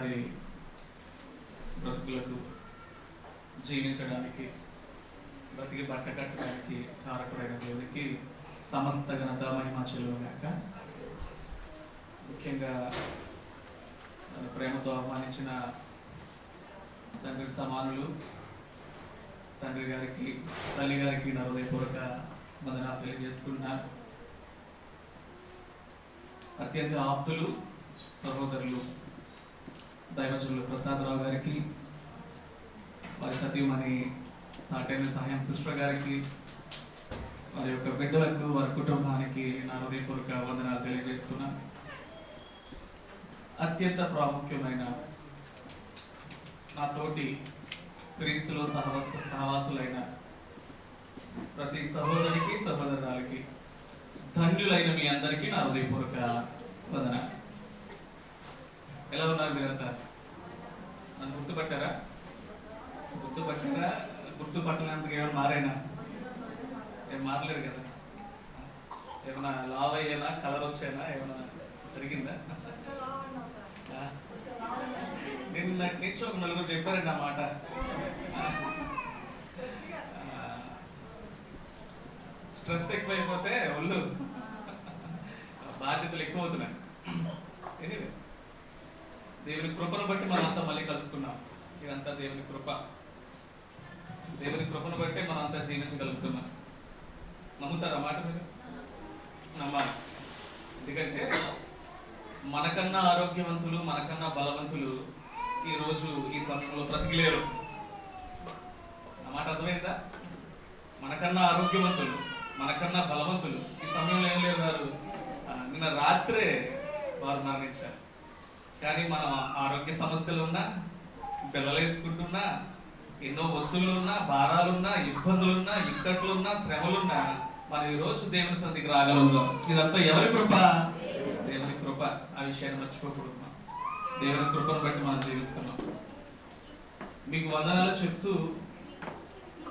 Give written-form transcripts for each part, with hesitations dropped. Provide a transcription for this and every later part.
వారి బ్రతుకులకు జీవించడానికి బ్రతికి బట్ట కట్టడానికి కారకుడైన దేవునికి సమస్త ఘనత మహిమ చెల్లుగాక. ముఖ్యంగా ప్రేమతో ఆహ్వానించిన తండ్రి సమానులు, తండ్రి గారికి, తల్లి గారికి నా హృదయపూర్వక వందనాలు తెలియజేసుకుంటున్నాను. అత్యంత ఆప్తులు, సహోదరులు, దైవజనులు ప్రసాదరావు గారికి, వారి సతీమణి సాటైన సహాయం సిస్టర్ గారికి, వారి యొక్క బిడ్డలకు, వారి కుటుంబానికి నా హృదయపూర్వక వందనాలు తెలియజేస్తున్నాను. అత్యంత ప్రాముఖ్యమైన నా తోటి క్రీస్తులో సహవాసులైన ప్రతి సహోదరికి, సహోదరులకి, ధన్యులైన మీ అందరికీ నా హృదయపూర్వక వందన. ఎలా ఉన్నారు మీరంతా? నన్ను గుర్తుపట్టారా? గుర్తుపట్టలేందుకు ఏమైనా మారైనా? ఏం మారలేదు కదా? ఏమైనా లావ్ అయ్యేనా, కలర్ వచ్చేనా, ఏమైనా జరిగిందా? నేను నాకు నుంచి ఒక నలుగురు చెప్పారండి ఆ మాట. స్ట్రెస్ ఎక్కువైపోతే ఒళ్ళు బాధ్యతలు ఎక్కువ అవుతున్నాయి. ఎనీవే, దేవుని కృపను బట్టి మనం అంతా మళ్ళీ కలుసుకున్నాం. ఇదంతా దేవుని కృప. దేవుని కృపను బట్టి మనం అంతా జీవించగలుగుతున్నాం. నమ్ముతారా మాట మీరు? నమ్మాలి. ఎందుకంటే మనకన్నా ఆరోగ్యవంతులు, మనకన్నా బలవంతులు ఈరోజు ఈ సమయంలో బ్రతికిలేరు. ఆ మాట అర్థమైందా? మనకన్నా ఆరోగ్యవంతులు, మనకన్నా బలవంతులు ఈ సమయంలో ఏం లేరు. వారు నిన్న రాత్రే వారు మరణించారు. కానీ మనం ఆరోగ్య సమస్యలున్నా, పిల్లలేసుకుంటున్నా, ఎన్నో ఒత్తులున్నా, భారాలున్నా, ఇబ్బందులున్నా, ఇక్కట్లున్నా, శ్రమలున్నా మనం ఈరోజు దేవుని సన్నిధికి రాగలుగుతాం. ఇదంతా ఎవరి కృప? దేవుని కృప. ఆ విషయాన్ని మర్చిపోకూడదు. దేవుని కృపను బట్టి మనం జీవిస్తున్నాం. మీకు వందనాలు చెప్తూ,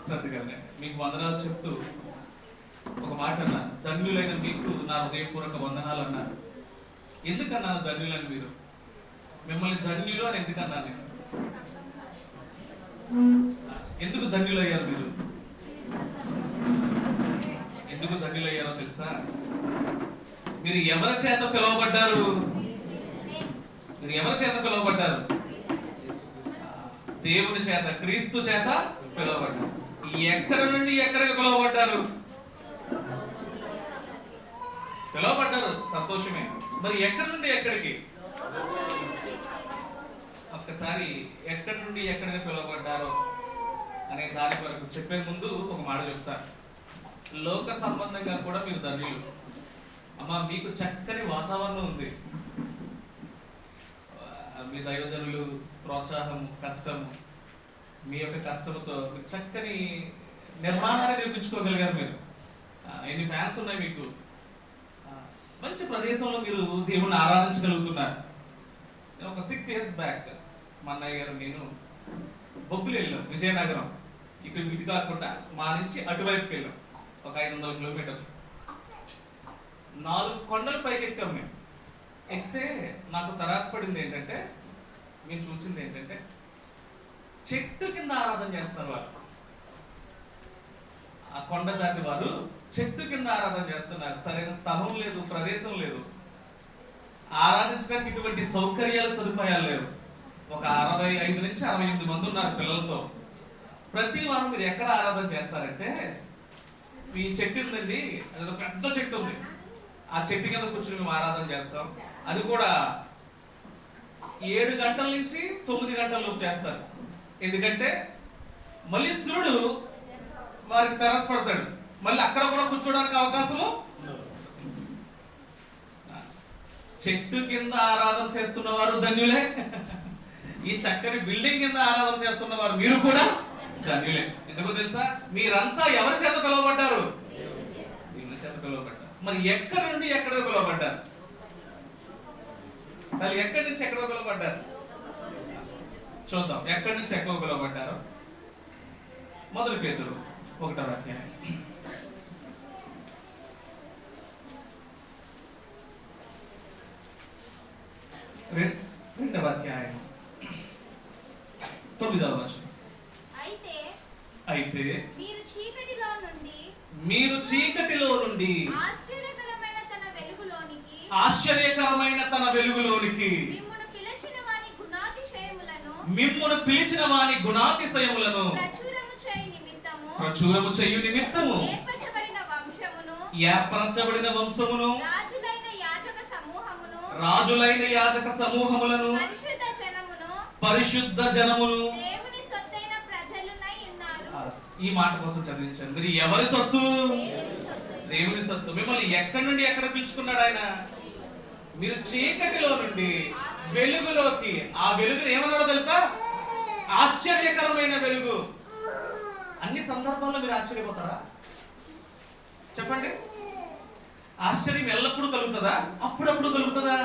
శ్రద్ధగానే మీకు వందనాలు చెప్తూ ఒక మాట అన్నాను. ధన్యులైన మీకు నా హృదయపూర్వక వందనాలు అన్నారు. ఎందుకన్నాను ధన్యులని? మీరు మిమ్మల్ని ధన్యులు అని ఎందుకన్నాను నేను? ఎందుకు ధన్యులయ్యారు మీరు? ఎందుకు ధన్యులయ్యారో తెలుసా? మీరు ఎవరి చేత పిలువబడ్డారు? మీరు ఎవరి చేత పిలువబడ్డారు? దేవుని చేత, క్రీస్తు చేత పిలువబడ్డారు. ఎక్కడి నుండి ఎక్కడికి పిలువబడ్డారు? పిలువబడ్డారు, సంతోషమే. మరి ఎక్కడి నుండి ఎక్కడికి? ఒక్కసారి ఎక్కడి నుండి ఎక్కడికి పిలువబడ్డారో అనే దాని వరకు చెప్పే ముందు ఒక మాట చెప్తారు. లోక సంబంధంగా కూడా మీరు ధన్యులు. అమ్మా, మీకు చక్కని వాతావరణం ఉంది. మీ దైవజనులు ప్రోత్సాహం, కష్టము, మీ యొక్క కష్టంతో చక్కని నిర్మాణాన్ని నిర్మించుకోగలిగారు. మీరు ఎన్ని ఫ్యాన్స్ ఉన్నాయి మీకు. మంచి ప్రదేశంలో మీరు దేవుణ్ణి ఆరాధించగలుగుతున్నారు. ఒక 6 years బ్యాక్ మా అన్నయ్య గారు నేను బొబ్బులు వెళ్ళాం, విజయనగరం. ఇటు కాకుండా మా నుంచి అటువైపుకి వెళ్ళాం. ఒక 500 కిలోమీటర్లు. 4 కొండల పైకి ఎక్కాం మేము. ఎక్కితే నాకు తరాసపడింది ఏంటంటే, మేము చూసింది ఏంటంటే, చెట్టు కింద ఆరాధన చేస్తున్నారు వారు. ఆ కొండ జాతి వారు చెట్టు కింద ఆరాధన చేస్తున్నారు. సరైన స్థలం లేదు, ప్రదేశం లేదు, ఆరాధించడానికి ఇటువంటి సౌకర్యాలు, సదుపాయాలు లేవు. ఒక 65 నుంచి 68 మంది ఉన్నారు పిల్లలతో. ప్రతి వారం మీరు ఎక్కడ ఆరాధన చేస్తారంటే, మీ చెట్టు ఉందండి, అదొక పెద్ద చెట్టు ఉంది, ఆ చెట్టు కింద కూర్చొని మేము ఆరాధన చేస్తాం. అది కూడా 7 గంటల నుంచి 9 గంటల లోపు చేస్తారు. ఎందుకంటే మళ్ళీ సూర్యుడు వారికి తెరసపడతాడు. మళ్ళీ అక్కడ కూడా కూర్చోడానికి అవకాశము. చెట్టు కింద ఆరాధన చేస్తున్న వారు ధన్యులే. ఈ చక్కని బిల్డింగ్ కింద ఆరాధన చేస్తున్న వారు మీరు కూడా ధన్యులే. ఎందుకో తెలుసా? మీరంతా ఎవరి చేత పిలువబడ్డారు? దేవుని చేత పిలువబడ్డారు. మరి ఎక్కడి నుండి ఎక్కడ పిలువబడ్డారు? వాళ్ళు ఎక్కడి నుంచి ఎక్కడ పిలువబడ్డారు? చూద్దాం ఎక్కడి నుంచి ఎక్కడ పిలువబడ్డారు. మొదటి పేతురు 1వ అధ్యాయం. 2వ అధ్యాయం 9వ వచనం. అయితే మీరు చీకటిలో నుండి ఆశ్చర్యకరమైన తన వెలుగులోనికి మిమ్మును పిలిచిన వాని గుణాతిశయములను ప్రచురము చేయు నిమిత్తము ఏర్పరచబడిన వంశమును రాజులైన యాజక సమూహములను పరిశుద్ధ జనమును. ఈ మాట కోసం చదివించాను. మీరు ఎవరి సొత్తు? దేవుని సొత్తు. మిమ్మల్ని ఎక్కడి నుండి ఎక్కడ పిలుచుకున్నాడు ఆయన? మీరు చీకటిలో నుండి వెలుగులోకి. ఆ వెలుగుని ఏమన్నాడో తెలుసా? ఆశ్చర్యకరమైన వెలుగు. అన్ని సందర్భాల్లో మీరు ఆశ్చర్యపోతారా? చెప్పండి. ఆశ్చర్యం ఎల్లప్పుడూ కలుగుతుందా? అప్పుడప్పుడు కలుగుతుందా?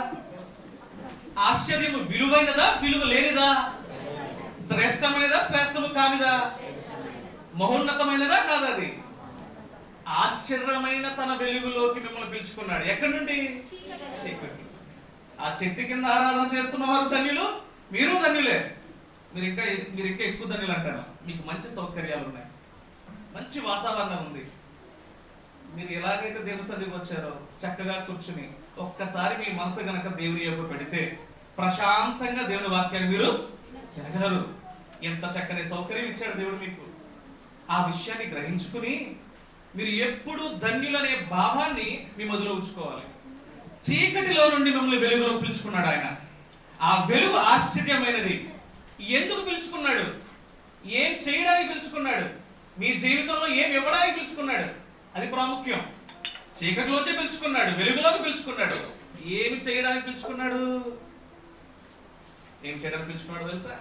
ఆశ్చర్యము విలువైనదా? విలువ లేనిదా? శ్రేష్టమైనదా? శ్రేష్టము కానిదా? మహోన్నతమైనదా? కాదా? అది ఆశ్చర్యమైన తన వెలుగులోకి మిమ్మల్ని పిలుచుకున్నాడు. ఎక్కడి నుండి? చీకటి. ఆ చెట్టు కింద ఆరాధన చేస్తున్న వారు ధన్యులు, మీరు ధన్యులే. మీరు ఇంకా ఎక్కువ ధన్యులు అంటారు. మీకు మంచి సౌకర్యాలు ఉన్నాయి, మంచి వాతావరణం ఉంది. మీరు ఎలాగైతే దేవుని సన్నిధికి వచ్చారో చక్కగా కూర్చుని ఒక్కసారి మీ మనసు గనక దేవుని యొక్క పెడితే ప్రశాంతంగా దేవుని వాక్యాన్ని మీరు వినగలరు. ఎంత చక్కని సౌకర్యం ఇచ్చాడు దేవుడు మీకు. ఆ విషయాన్ని గ్రహించుకుని మీరు ఎప్పుడు ధన్యులనే భావాన్ని మీ మొదలు ఉంచుకోవాలి. చీకటిలో నుండి మిమ్మల్ని వెలుగులో పిలుచుకున్నాడు ఆయన. ఆ వెలుగు ఆశ్చర్యమైనది. ఎందుకు పిలుచుకున్నాడు? ఏం చేయడానికి పిలుచుకున్నాడు? మీ జీవితంలో ఏం ఇవ్వడానికి పిలుచుకున్నాడు? అది ప్రాముఖ్యం. చీకటిలోంచి పిలుచుకున్నాడు, వెలుగులోకి పిలుచుకున్నాడు. ఏమి చేయడానికి పిలుచుకున్నాడు? ఏం చేయడానికి పిలుచుకున్నాడు తెలుసా?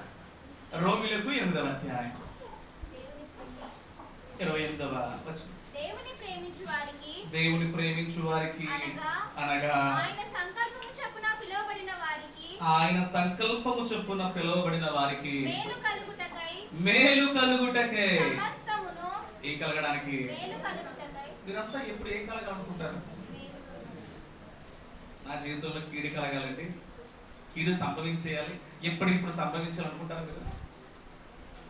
రోమిలకు 8వ అధ్యాయం 28వ వచనం. దేవుని ప్రేమించు వారికి అనగా ఆయన సంకల్పము చొప్పున పిలువబడిన వారికి మేలు కలుగుటకై. ఏం కలగడానికి? మీరంతా ఎప్పుడు ఏం కలగాలనుకుంటారు? నా జీవితంలో కీడు కలగాలండి, కీడు సంభవించేయాలి, ఎప్పటిప్పుడు సంభవించాలనుకుంటారు మీరు?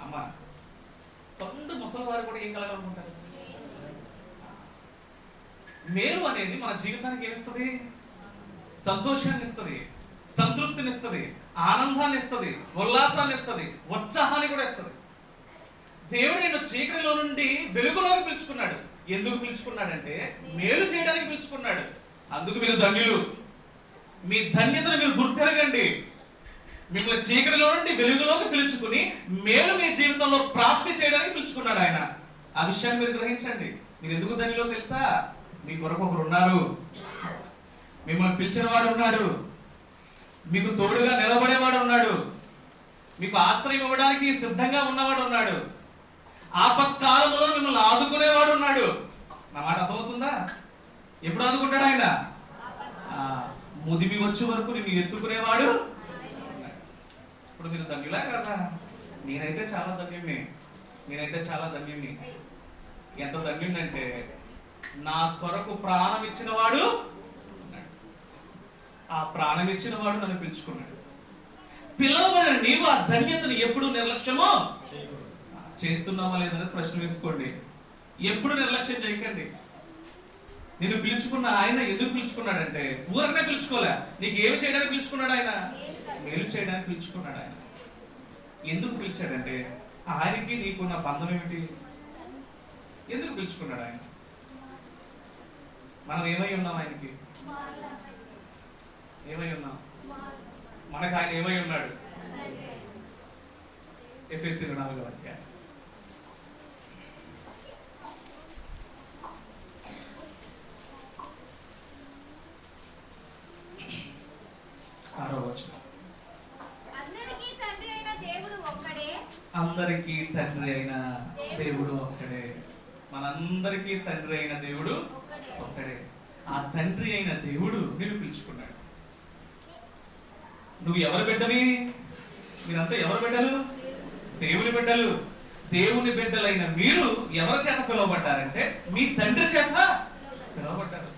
అమ్మా, కొంత ముసలి వారు కూడా ఏం కలగాలనుకుంటారు? మేలు అనేది మన జీవితానికి ఏమిస్తుంది? సంతోషాన్ని ఇస్తుంది, సంతృప్తిని ఇస్తుంది, ఆనందాన్ని ఇస్తుంది, ఉల్లాసాన్ని ఇస్తుంది, ఉత్సాహాన్ని కూడా ఇస్తుంది. దేవుడు నిన్ను చీకటిలో నుండి వెలుగులోకి పిలుచుకున్నాడు. ఎందుకు పిలుచుకున్నాడంటే మేలు చేయడానికి పిలుచుకున్నాడు. అందుకు మీరు ధన్యులు. మీ ధన్యతను మీరు గుర్తెరగండి. మిమ్మల్ని చీకటిలో నుండి వెలుగులోకి పిలుచుకుని మేలు మీ జీవితంలో ప్రాప్తి చేయడానికి పిలుచుకున్నాడు ఆయన. ఆ విషయాన్ని మీరు గ్రహించండి. మీరు ఎందుకు ధన్యులో తెలుసా? మీ కొరకు ఒకరు ఉన్నారు, మిమ్మల్ని పిలిచిన వాడు ఉన్నాడు, మీకు తోడుగా నిలబడేవాడు ఉన్నాడు, మీకు ఆశ్రయం ఇవ్వడానికి సిద్ధంగా ఉన్నవాడు ఉన్నాడు, ఆపత్కాలంలో మిమ్మల్ని ఆదుకునేవాడు ఉన్నాడు. నా మాట అర్థమవుతుందా? ఎప్పుడు ఆదుకుంటాడు ఆయన? ముదిమి వచ్చే వరకు నిన్ను ఎత్తుకునేవాడు. ఇప్పుడు మీరు ధన్యులా కదా? నేనైతే చాలా ధన్యుణ్ణి. ఎంత ధన్యుణ్ణంటే నా కొరకు ప్రాణం ఇచ్చిన వాడు, ఆ ప్రాణం ఇచ్చిన వాడు నన్ను పిలుచుకున్నాడు. పిలవబడిన నీవు ఆ ధన్యతను ఎప్పుడు నిర్లక్ష్యమో చేస్తున్నావా లేదని ప్రశ్న వేసుకోండి. ఎప్పుడు నిర్లక్ష్యం చేయకండి. నిన్ను పిలుచుకున్న ఆయన ఎందుకు పిలుచుకున్నాడంటే ఊరకనే పిలుచుకోలే. నీకు ఏమి చేయడానికి పిలుచుకున్నాడు ఆయన? మేలు చేయడానికి పిలుచుకున్నాడు ఆయన. ఎందుకు పిలిచాడంటే ఆయనకి నీకున్న బంధం ఏమిటి? ఎందుకు పిలుచుకున్నాడు ఆయన? మనం ఏమై ఉన్నాం? ఆయనకి ఏమై ఉన్నాం? మనకు ఆయన ఏమై ఉన్నాడు? ఎఫెసీ 4వ అధ్యాయం 6వ వచనం. అందరికీ తండ్రి అయిన దేవుడు ఒక్కడే. మనందరికీ తండ్రి అయిన దేవుడు ఒక్కడే. ఆ తండ్రి అయిన దేవుడు నిన్ను పిలుచుకున్నాడు. నువ్వు ఎవరి బిడ్డవి? మీరంతా ఎవరి బిడ్డలు? దేవుని బిడ్డలు. దేవుని బిడ్డలైన మీరు ఎవరి చేత పిలువబడ్డారంటే మీ తండ్రి చేత పిలువబడ్డారు.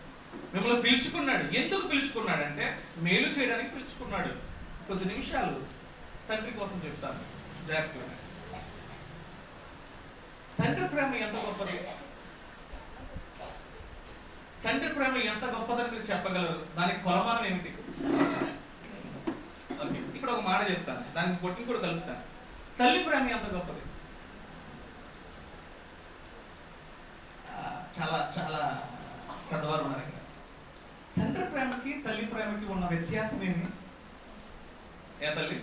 మిమ్మల్ని పిలుచుకున్నాడు. ఎందుకు పిలుచుకున్నాడంటే మేలు చేయడానికి పిలుచుకున్నాడు. కొద్ది నిమిషాలు తండ్రి కోసం చెప్తాను జాగ్రత్తగా. తండ్రి ప్రేమ ఎంత గొప్పది, తండ్రి ప్రేమ ఎంత గొప్పదని మీరు చెప్పగలరు. దానికి కొలమానం ఏమిటి? ఓకే, ఇక్కడ ఒక మాట చెప్తాను, దానికి కొట్టి కూడా కలుపుతాను. తల్లి ప్రేమ ఎంత గొప్పది. చాలా చాలా పెద్దవారు ఉన్నారు ఇక్కడ. తండ్రి ప్రేమకి తల్లి ప్రేమకి ఉన్న వ్యత్యాసం ఏమి? ఏ తల్లి?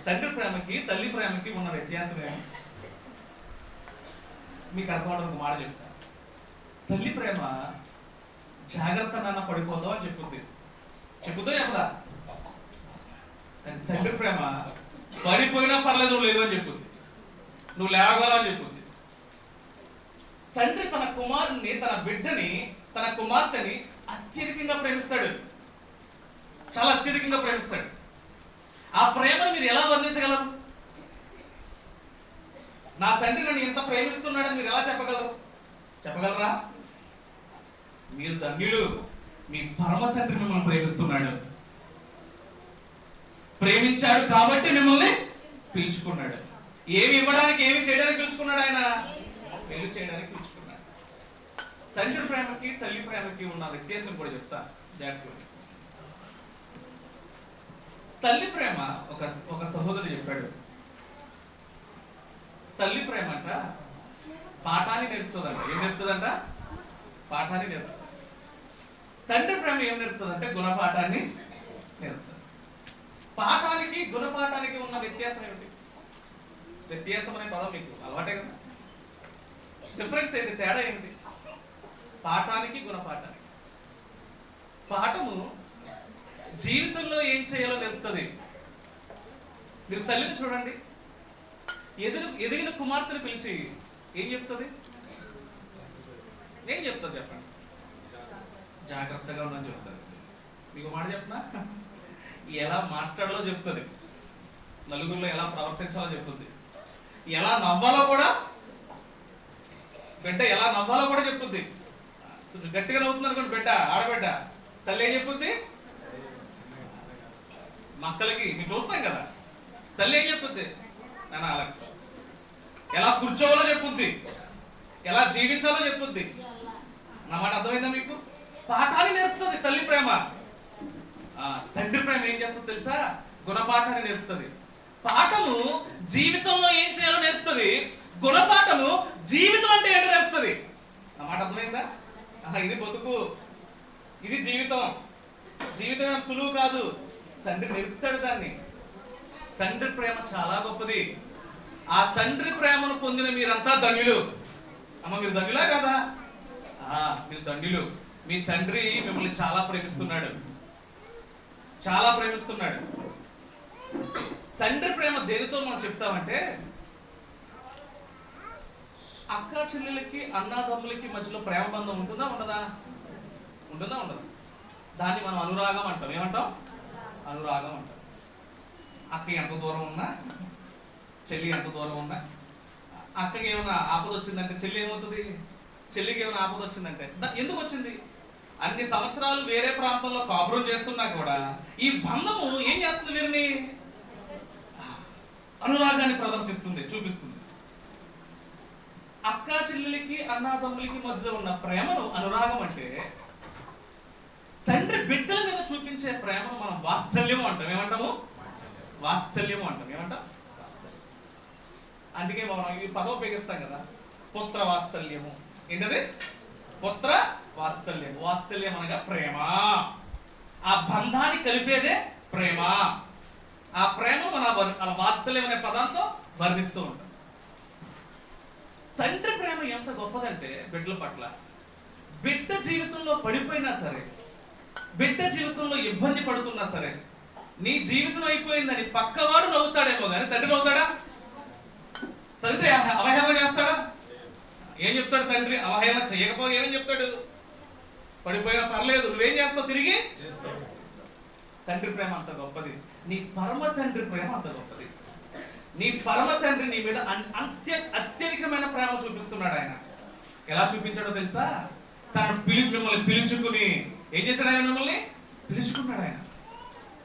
తండ్రి ప్రేమకి తల్లి ప్రేమకి ఉన్న వ్యత్యాసం ఏమి? మీకు అర్థం ఒక మాట చెప్తాను. తల్లి ప్రేమ జాగ్రత్త నాన్న పడిపోతావు అని చెప్పుద్ది, చెప్పుతో చెప్పదా? కానీ తండ్రి ప్రేమ పడిపోయినా పర్లేదు నువ్వు లేవు అని చెప్పుద్ది, నువ్వు లేవగలవు అని చెప్పుద్ది. తండ్రి తన కుమారుని, తన బిడ్డని, తన కుమార్తెని అత్యధికంగా ప్రేమిస్తాడు, చాలా అత్యధికంగా ప్రేమిస్తాడు. ఆ ప్రేమను మీరు ఎలా వర్ణించగలరు? నా తండ్రి నన్ను ఎంత ప్రేమిస్తున్నాడని మీరు ఎలా చెప్పగలరు? చెప్పగలరా? మీరు ధన్యులు, మీ పరమ తండ్రి మిమ్మల్ని ప్రేమిస్తున్నాడు, ప్రేమించాడు కాబట్టి మిమ్మల్ని పిలుచుకున్నాడు. ఏమి ఇవ్వడానికి, ఏమి చేయడానికి పిలుచుకున్నాడు? ఆయన మేలు చేయడానికి పిలుచుకున్నాడు. తండ్రి ప్రేమకి తల్లి ప్రేమకి ఉన్న వ్యత్యాసం కూడా చెప్తా జాగ్రత్త. తల్లి ప్రేమ ఒక సహోదరుడు చెప్పాడు, తల్లి ప్రేమ అంట పాఠాన్ని నేర్పుతుందంట. ఏం నేర్పుతుందంట? పాఠాన్ని నేర్పుతుంది. తండ్రి ప్రేమ ఏం నేర్పుతుందంటే గుణపాఠాన్ని నేర్పుతుంది. పాఠానికి గుణపాఠానికి ఉన్న వ్యత్యాసం ఏమిటి? వ్యత్యాసం అనే పదం మీకు అలవాటే కదా. డిఫరెన్స్ ఏంటి? తేడా ఏంటి? పాఠానికి గుణపాఠానికి. పాఠము జీవితంలో ఏం చేయాలో నేర్పుతుంది. మీరు తల్లిని చూడండి, ఎదిగిన కుమార్తెను పిలిచి ఏం చెప్తుంది? ఏం చెప్తుంది చెప్పండి? జాగ్రత్తగా ఉండని చెప్తుంది. మీకు మాట చెప్పనా? ఎలా మాట్లాడాలో చెప్తుంది, నలుగురిలో ఎలా ప్రవర్తించాలో చెప్తుంది, ఎలా నవ్వాలో కూడా, బిడ్డ ఎలా నవ్వాలో కూడా చెప్తుంది. కొంచెం గట్టిగా నవ్వుతుంది అనుకోండి బిడ్డ, ఆడబిడ్డ, తల్లి ఏం చెప్తుంది? మక్కలకి మీరు చూస్తాం కదా, తల్లి ఏం చెప్తుంది? నాన్న అలా ఎలా కూర్చోవాలో చెప్పుద్ది, ఎలా జీవించాలో చెప్పుద్ది. నా మాట అర్థమైందా మీకు? పాఠాన్ని నేర్పుతుంది తల్లి ప్రేమ. తండ్రి ప్రేమ ఏం చేస్తుంది తెలుసా? గుణపాఠాన్ని నేర్పుతుంది. పాఠము జీవితంలో ఏం చేయాలో నేర్పుతుంది, గుణపాఠము జీవితం అంటే ఏంటో నేర్పుతుంది. నా మాట అర్థమైందా? ఇది బతుకు, ఇది జీవితం. జీవితం ఏం సులువు కాదు, తండ్రి నేర్పుతాడు దాన్ని. తండ్రి ప్రేమ చాలా గొప్పది. ఆ తండ్రి ప్రేమను పొందిన మీరంతా ధన్యులు. అమ్మ మీరు ధన్యులా కదా? మీరు ధన్యులు. మీ తండ్రి మిమ్మల్ని చాలా ప్రేమిస్తున్నాడు, చాలా ప్రేమిస్తున్నాడు. తండ్రి ప్రేమ దేనితో మనం చెప్తామంటే, అక్క చెల్లెలకి అన్నాదమ్ములకి మధ్యలో ప్రేమ బంధం ఉంటుందా ఉండదా? ఉంటుందా ఉండదా? దాన్ని మనం అనురాగం అంటాం. ఏమంటాం? అనురాగం అంటాం. అక్క ఎంత దూరం ఉన్నా, చెల్లి ఎంత దూరం ఉన్నా, అక్కకి ఏమైనా ఆపద వచ్చిందంటే చెల్లి ఏమవుతుంది? చెల్లికి ఏమైనా ఆపద వచ్చిందంటే ఎందుకు వచ్చింది? అన్ని సంవత్సరాలు వేరే ప్రాంతంలో కాపురం చేస్తున్నా కూడా ఈ బంధము ఏం చేస్తుంది? వీరిని అనురాగాన్ని ప్రదర్శిస్తుంది, చూపిస్తుంది. అక్క చెల్లెలకి అన్నాదమ్ములకి మధ్య ఉన్న ప్రేమను అనురాగం అంటే, తండ్రి బిడ్డల మీద చూపించే ప్రేమను మనం వాత్సల్యము అంటాం. ఏమంటాము? వాత్సల్యము అంటాం. ఏమంటాం? అందుకే మనం ఈ పదం ఉపయోగిస్తాం కదా, పుత్ర వాత్సల్యము. ఏంటది? పుత్ర వాత్సల్యం. వాత్సల్యం అనగా ప్రేమ. ఆ బంధాన్ని కలిపేదే ప్రేమ. ఆ ప్రేమ మన వాత్సల్యం అనే పదంతో వర్ణిస్తూ ఉంటాం. తండ్రి ప్రేమ ఎంత గొప్పదంటే బిడ్డల పట్ల, బిడ్డ జీవితంలో పడిపోయినా సరే, బిడ్డ జీవితంలో ఇబ్బంది పడుతున్నా సరే, నీ జీవితం అయిపోయిందని పక్కవాడు నవ్వుతాడేమో కానీ తండ్రి నవ్వుతాడా? తండ్రి అవహేళన చేస్తాడా? ఏం చెప్తాడు తండ్రి? అవహేళన చేయకపోతే ఏమని చెప్తాడు? పడిపోయినా పర్లేదు, నువ్వేం చేస్తావు? తిరిగి తండ్రి ప్రేమ అంత గొప్పది. నీ పరమ తండ్రి ప్రేమ అంత గొప్పది. నీ పరమ తండ్రి నీ మీద అత్యధికమైన ప్రేమ చూపిస్తున్నాడు. ఆయన ఎలా చూపించాడో తెలుసా? మిమ్మల్ని పిలుచుకుని ఏం చేశాడు? ఆయన మిమ్మల్ని పిలుచుకున్నాడు. ఆయన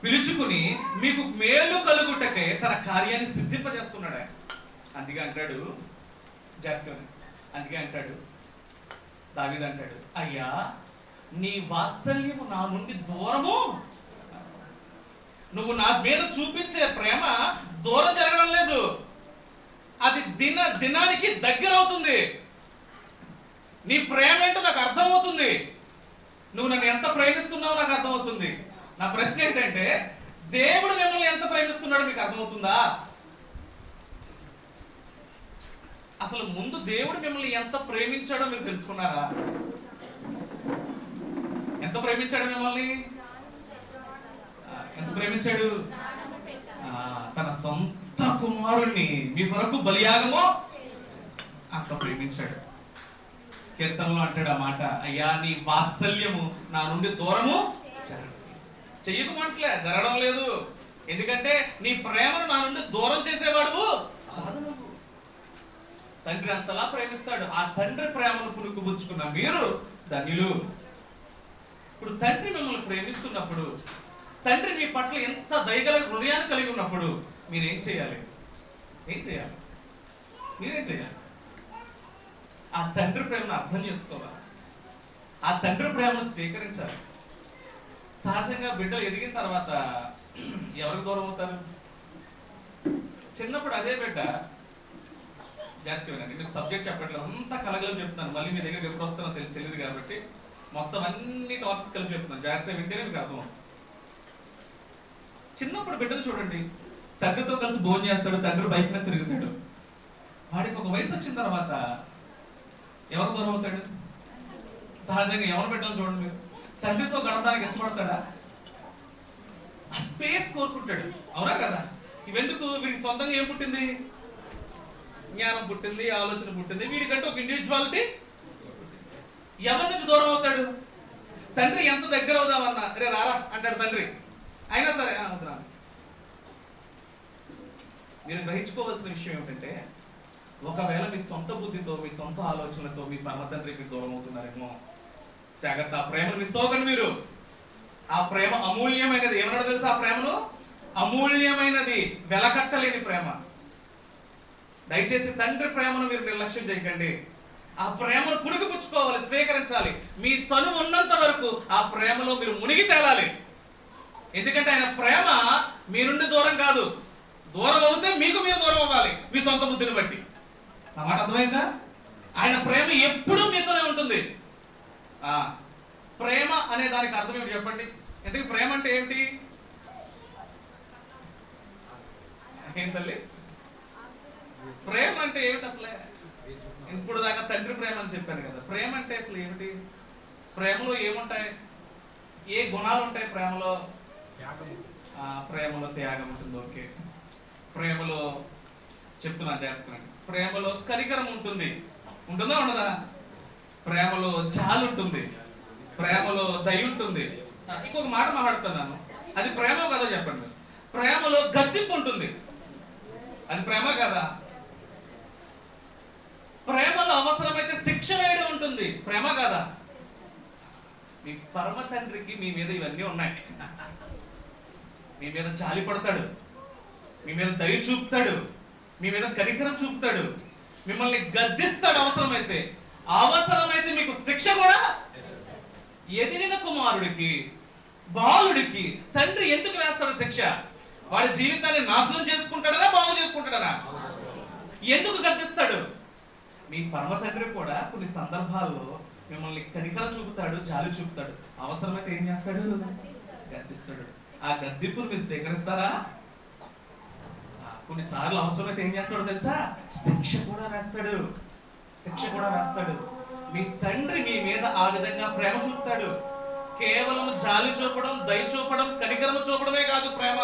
పిలుచుకుని మీకు మేలు కలుగుటకే తన కార్యాన్ని సిద్ధింపజేస్తున్నాడు. ఆయన అందుకే అంటాడు జాగ్రత్త, అందుకే అంటాడు దావీదు అంటాడు, అయ్యా నీ వాత్సల్యము నా నుండి దూరము, నువ్వు నా మీద చూపించే ప్రేమ దూరం జరగడం లేదు, అది దినానికి దగ్గర అవుతుంది. నీ ప్రేమ ఏంటో నాకు అర్థమవుతుంది, నువ్వు నన్ను ఎంత ప్రేమిస్తున్నావో నాకు అర్థమవుతుంది. నా ప్రశ్న ఏంటంటే, దేవుడు మిమ్మల్ని ఎంత ప్రేమిస్తున్నాడో మీకు అర్థమవుతుందా? అసలు ముందు దేవుడు మిమ్మల్ని ఎంత ప్రేమించాడో మీరు తెలుసుకున్నారా? ఎంత ప్రేమించాడు మిమ్మల్ని? ఎంత ప్రేమించాడు? తన సొంత కుమారుణ్ణి మీ కొరకు బలియాగమో అంత ప్రేమించాడు. కీర్తనలో అంటాడు ఆ మాట, అయ్యా నీ వాత్సల్యము నా నుండి దూరము చెయ్యకమంటలే, జరగడం లేదు. ఎందుకంటే నీ ప్రేమను నా నుండి దూరం చేసేవాడు కాదు నువ్వు. తండ్రి అంతలా ప్రేమిస్తాడు. ఆ తండ్రి ప్రేమను పుణుకుపుచ్చుకున్న మీరు ధన్యులు. ఇప్పుడు తండ్రి మిమ్మల్ని ప్రేమిస్తున్నప్పుడు, తండ్రి మీ పట్ల ఎంత దయగల హృదయాన్ని కలిగి ఉన్నప్పుడు మీరేం చేయాలి? ఏం చేయాలి? మీరేం చేయాలి? ఆ తండ్రి ప్రేమను అర్థం చేసుకోవాలి, ఆ తండ్రి ప్రేమను స్వీకరించాలి. సహజంగా బిడ్డలు ఎదిగిన తర్వాత ఎవరికి దూరం అవుతారు? చిన్నప్పుడు అదే బిడ్డ, జాగ్రత్తగా మీకు సబ్జెక్ట్ చెప్పట్లేదు, అంతా కలగలు చెప్తాను, మళ్ళీ మీ దగ్గర ఎప్పుడు వస్తానో తెలియదు కాబట్టి మొత్తం అన్ని టాపిక్ కలిసి చెప్తున్నాను, జాగ్రత్తగా వింటేనే మీకు అర్థం. చిన్నప్పుడు బిడ్డలు చూడండి, తండ్రితో కలిసి భోజనం చేస్తాడు, తండ్రి బైక్ మీద తిరుగుతాడు. వాడికి ఒక వయసు వచ్చిన తర్వాత ఎవరు దూరం అవుతాడు? సహజంగా ఎవరు బిడ్డలు చూడండి మీరు, తండ్రితో గడపడానికి ఇష్టపడతాడా? ఆ స్పేస్ కోరుకుంటాడు, అవునా కదా? ఇవెందుకు? వీడికి సొంతంగా ఏం పుట్టింది? జ్ఞానం పుట్టింది, ఆలోచన పుట్టింది, వీడికంటే ఒక ఇండివిజువాలిటీ. ఎవరి నుంచి దూరం అవుతాడు? తండ్రి ఎంత దగ్గర అవుదామన్నా, రే రారా అంటాడు తండ్రి, అయినా సరే అవుతున్నా. మీరు గ్రహించుకోవాల్సిన విషయం ఏమిటంటే, ఒకవేళ మీ సొంత బుద్ధితో, మీ సొంత ఆలోచనలతో మీ పరమ తండ్రికి దూరం అవుతున్నారేమో, జాగ్రత్త. ఆ ప్రేమను మిస్ అవ్వకండి మీరు. ఆ ప్రేమ అమూల్యమైనది. ఏమన్నాడో తెలుసా? ఆ ప్రేమను అమూల్యమైనది, వెలకట్టలేని ప్రేమ. దయచేసి తండ్రి ప్రేమను మీరు నిర్లక్ష్యం చేయకండి. ఆ ప్రేమను పుణుకుపుచ్చుకోవాలి, స్వీకరించాలి. మీ తను ఉన్నంత వరకు ఆ ప్రేమలో మీరు మునిగి తేలాలి. ఎందుకంటే ఆయన ప్రేమ మీ నుండి దూరం కాదు, దూరం అవుతే మీకు మీరు దూరం అవ్వాలి, మీ సొంత బుద్ధిని బట్టి. నా మాట అర్థమైందా? ఆయన ప్రేమ ఎప్పుడూ మీతోనే ఉంటుంది. ప్రేమ అనే దానికి అర్థం ఏమిటి చెప్పండి? ఎందుకు ప్రేమ అంటే ఏమిటి? ఏం తల్లి, ప్రేమ అంటే ఏమిటి అసలే? ఇప్పుడు దాకా తండ్రి ప్రేమ అని చెప్పాను కదా. ప్రేమ అంటే అసలు ఏమిటి? ప్రేమలో ఏముంటాయి? ఏ గుణాలు ఉంటాయి ప్రేమలో? ప్రేమలో త్యాగం ఉంటుంది. ఓకే, ప్రేమలో చెప్తున్నా జాగ్రత్తగా, ప్రేమలో కనికరం ఉంటుంది. ఉంటుందా ఉండదా? ప్రేమలో జాలి ఉంటుంది, ప్రేమలో దయ ఉంటుంది. ఇంకొక మాట మాట్లాడుతున్నాను, అది ప్రేమ కదా చెప్పండి. ప్రేమలో గద్దింపు ఉంటుంది, అది ప్రేమ కదా? ప్రేమలో అవసరమైతే శిక్ష వేయడం ఉంటుంది, ప్రేమ కదా? మీ పరమ తండ్రికి మీ మీద ఇవన్నీ ఉన్నాయి. మీ మీద జాలి పడతాడు, మీ మీద దయ చూపుతాడు, మీ మీద కనికరం చూపుతాడు, మిమ్మల్ని గద్దిస్తాడు. అవసరమైతే మీకు శిక్ష కూడా. ఎదిగిన కుమారుడికి, బాలుడికి తండ్రి ఎందుకు వేస్తాడు శిక్ష? వాడి జీవితాన్ని నాశనం చేసుకుంటాడనా, బాగు చేసుకుంటాడనా? ఎందుకు గద్దిస్తాడు? మీ పరమ తండ్రి కూడా కొన్ని సందర్భాల్లో మిమ్మల్ని కనికరం చూపుతాడు, జాలి చూపుతాడు. అవసరమైతే ఏం చేస్తాడు? గద్దిస్తాడు. ఆ గద్దింపును మీరు స్వీకరిస్తారా? కొన్నిసార్లు అవసరమైతే ఏం చేస్తాడో తెలుసా? శిక్ష కూడా వేస్తాడు, శిక్ష కూడా వేస్తాడు. మీ తండ్రి మీ మీద ఆ విధంగా ప్రేమ చూపుతాడు. కేవలం జాలి చూపడం, దయ చూపడం, కనికరము చూపడమే కాదు ప్రేమ,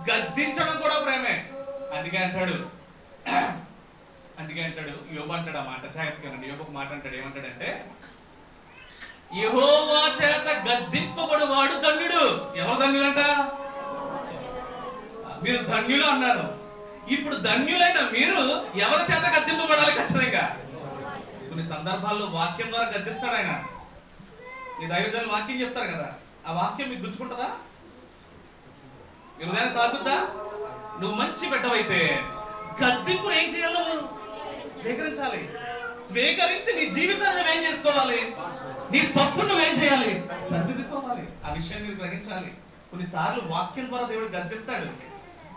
గద్దించడం కూడా ప్రేమే. అందుకే అంటాడు యోబు అంటాడు ఆ మాట, జాగ్రత్తగా యోబు ఒక మాట అంటాడు. ఏమంటాడంటే, యెహోవా చేత గద్దింపబడు వాడు ధన్యుడు. ఎవరు ధన్యులంట? మీరు ధన్యులు అన్నారు. ఇప్పుడు ధన్యులైన మీరు ఎవరి చేత గద్దింపబడాలి? ఖచ్చితంగా కొన్ని సందర్భాల్లో వాక్యం ద్వారా గద్దిస్తాడు ఆయన. మీ దైవజనులు వాక్యం చెప్తారు కదా, ఆ వాక్యం మీకు గుచ్చుకుంటుందా? మీ హృదయాన్ని తాకుద్దా? నువ్వు మంచి బిడ్డవైతే గద్దింపును ఏం చేయాలి? స్వీకరించాలి. స్వీకరించి నీ జీవితాన్ని నువ్వేం చేసుకోవాలి? నీ తప్పును నువ్వేం చేయాలి? సరిదిద్దుకోవాలి. ఆ విషయాన్ని మీరు గ్రహించాలి. కొన్నిసార్లు వాక్యం ద్వారా దేవుడు గద్దిస్తాడు,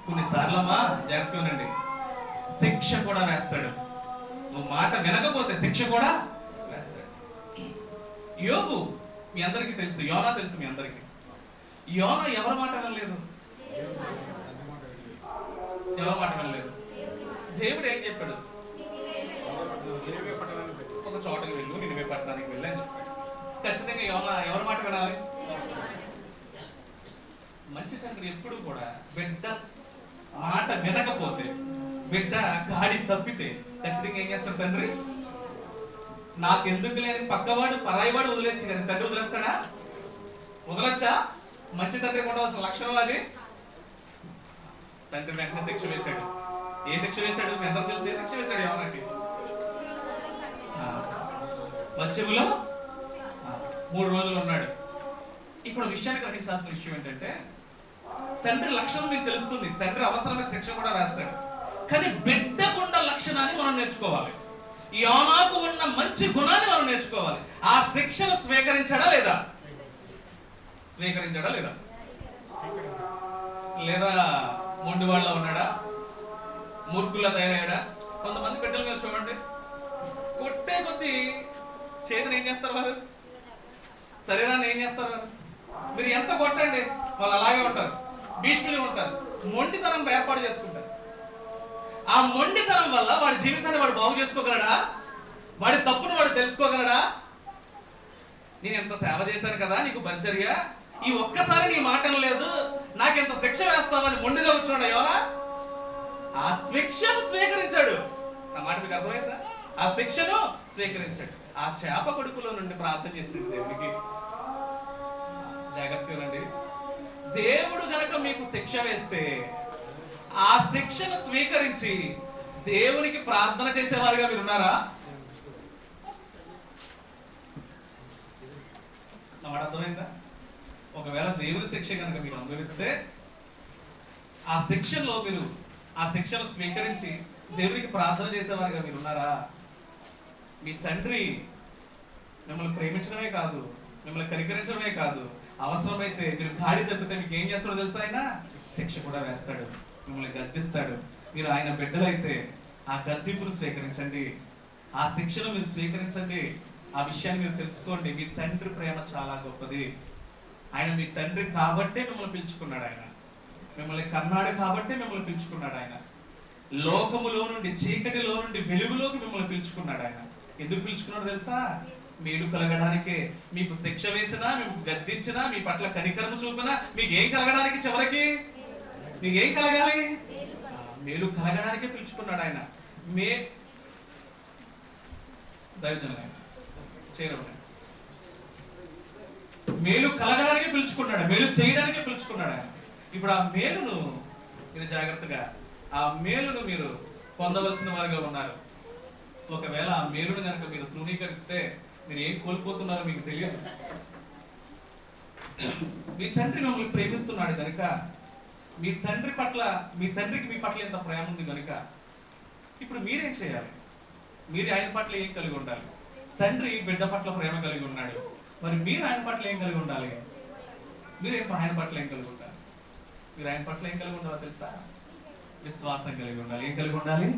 కొన్నిసార్లు అమ్మా జాగ్రత్తగా ఉండండి, శిక్ష కూడా వేస్తాడు. నువ్వు మాట వినకపోతే శిక్ష కూడా వేస్తాడు. యోబు మీ అందరికీ తెలుసు, యోనా తెలుసు మీ అందరికీ. యోనా ఎవరి మాట వినలేదు? ఎవరి మాట వినలేదు? దేవుడు ఏం చెప్పాడు? ఒక చోటకి వెళ్ళు, నినివే పట్టణానికి వెళ్ళి అని చెప్పాడు. ఖచ్చితంగా యోనా ఎవరి మాట వినాలి? మంచి తండ్రి ఎప్పుడు కూడా బిడ్డ మాట వినకపోతే, బిడ్డ గాడి తప్పితే ఖచ్చితంగా ఏం చేస్తాడు తండ్రి? నాకెందుకు లేని పక్కవాడు పరాయివాడు వదిలేచ్చు, కానీ తండ్రి వదిలేస్తాడా? వదలొచ్చా? మంచి తండ్రికి ఉండవలసిన లక్షణం అది. తండ్రి వెంటనే శిక్ష వేశాడు. ఏ శిక్ష వేశాడు? మీ అందరూ తెలిసి ఏ శిక్ష వేశాడు యోనాకి? మత్స్యములో 3 రోజులు ఉన్నాడు. ఇక్కడ విషయాన్ని గ్రహించాల్సిన విషయం ఏంటంటే, తండ్రి లక్షణం మీకు తెలుస్తుంది, తండ్రి అవసరమైన శిక్ష కూడా వేస్తాడు. కానీ బిడ్డకున్న లక్షణాన్ని మనం నేర్చుకోవాలి. యోనాకు ఉన్న మంచి గుణాన్ని మనం నేర్చుకోవాలి. ఆ శిక్షను స్వీకరించాడా లేదా? స్వీకరించాడా లేదా? లేదా మొండి వాళ్ళ ఉన్నాడా? మూర్ఖుల్లా తయారయ్యాడా? కొంతమంది బిడ్డల మీద చూడండి, కొట్టే కొద్దీ చేతిని ఏం చేస్తారు వారు? శరీరాన్ని ఏం చేస్తారు వారు? మీరు ఎంత కొట్టండి వాళ్ళు అలాగే ఉంటారు, భీష్ములు ఉంటారు. మొండితనం ఏర్పాటు చేసుకుంటారు. ఆ మొండితనం వల్ల వాడి జీవితాన్ని వాడు బాగు చేసుకోగలడా? వాడి తప్పును వాడు తెలుసుకోగలడా? నేను ఎంత సేవ చేశాను కదా నీకు పరిచర్య, ఈ ఒక్కసారి నీ మాటను లేదు, నాకెంత శిక్ష వేస్తావని మొండిగా కూర్చున్నాడు యోనా. ఆ శిక్షను స్వీకరించాడు. నా మాట మీకు అర్థమైందా? ఆ శిక్షను స్వీకరించాడు. ఆ చేప కొడుకులో నుండి ప్రార్థన చేసిన దేవునికి జాగ్రత్తగా, దేవుడు గనక మీకు శిక్ష వేస్తే ఆ శిక్షను స్వీకరించి దేవునికి ప్రార్థన చేసేవారుగా మీరు ఉన్నారా? నా మాట అర్థమైందా? ఒకవేళ దేవుని శిక్ష కనుక మీరు అనుభవిస్తే ఆ శిక్షలో మీరు ఆ శిక్షను స్వీకరించి దేవునికి ప్రార్థన చేసేవారుగా మీరు ఉన్నారా? మీ తండ్రి మిమ్మల్ని ప్రేమించడమే కాదు, మిమ్మల్ని కనికరించడమే కాదు, అవసరమైతే మీరు గాడి తప్పితే మీకు ఏం చేస్తాడో తెలుసా? ఆయన శిక్ష కూడా వేస్తాడు, మిమ్మల్ని గద్దిస్తాడు. మీరు ఆయన బిడ్డలైతే ఆ గద్దింపును స్వీకరించండి, ఆ శిక్షను మీరు స్వీకరించండి. ఆ విషయాన్ని మీరు తెలుసుకోండి. మీ తండ్రి ప్రేమ చాలా గొప్పది. ఆయన మీ తండ్రి కాబట్టే మిమ్మల్ని పిలుచుకున్నాడు. ఆయన మిమ్మల్ని కన్నాడు కాబట్టే మిమ్మల్ని పిలుచుకున్నాడు. ఆయన లోకములో నుండి, చీకటిలో నుండి వెలుగులోకి మిమ్మల్ని పిలుచుకున్నాడు. ఆయన ఎందుకు పిలుచుకున్నాడు తెలుసా? మేలు కలగడానికే. మీకు శిక్ష వేసినా, మీకు గద్దించినా, మీ పట్ల కనికరము చూపినా మీకు ఏం కలగడానికి? చివరికి మీకు ఏం కలగాలి? మేలు కలగడానికే పిలుచుకున్నాడు ఆయన. మేలు కలగడానికి పిలుచుకున్నాడు, మేలు చేయడానికి పిలుచుకున్నాడు ఆయన. ఇప్పుడు ఆ మేలును మీరు జాగ్రత్తగా, ఆ మేలును మీరు పొందవలసిన వారుగా ఉన్నారు. ఒకవేళ ఆ మేలును కనుక మీరు తృణీకరిస్తే మీరు ఏం కోల్పోతున్నారో మీకు తెలియదు. మీ తండ్రి మిమ్మల్ని ప్రేమిస్తున్నాడు కనుక, మీ తండ్రికి మీ పట్ల ఎంత ప్రేమ ఉంది కనుక ఇప్పుడు మీరేం చేయాలి? మీరు ఆయన పట్ల ఏం కలిగి ఉండాలి? తండ్రి బిడ్డ పట్ల ప్రేమ కలిగి ఉన్నాడు, మరి మీరు ఆయన పట్ల ఏం కలిగి ఉండాలి? మీరేం ఆయన పట్ల ఏం కలిగి ఉండాలి? మీరు ఆయన పట్ల ఏం కలిగి ఉండాలో తెలుసా? విశ్వాసం కలిగి ఉండాలి. ఏం కలిగి ఉండాలి?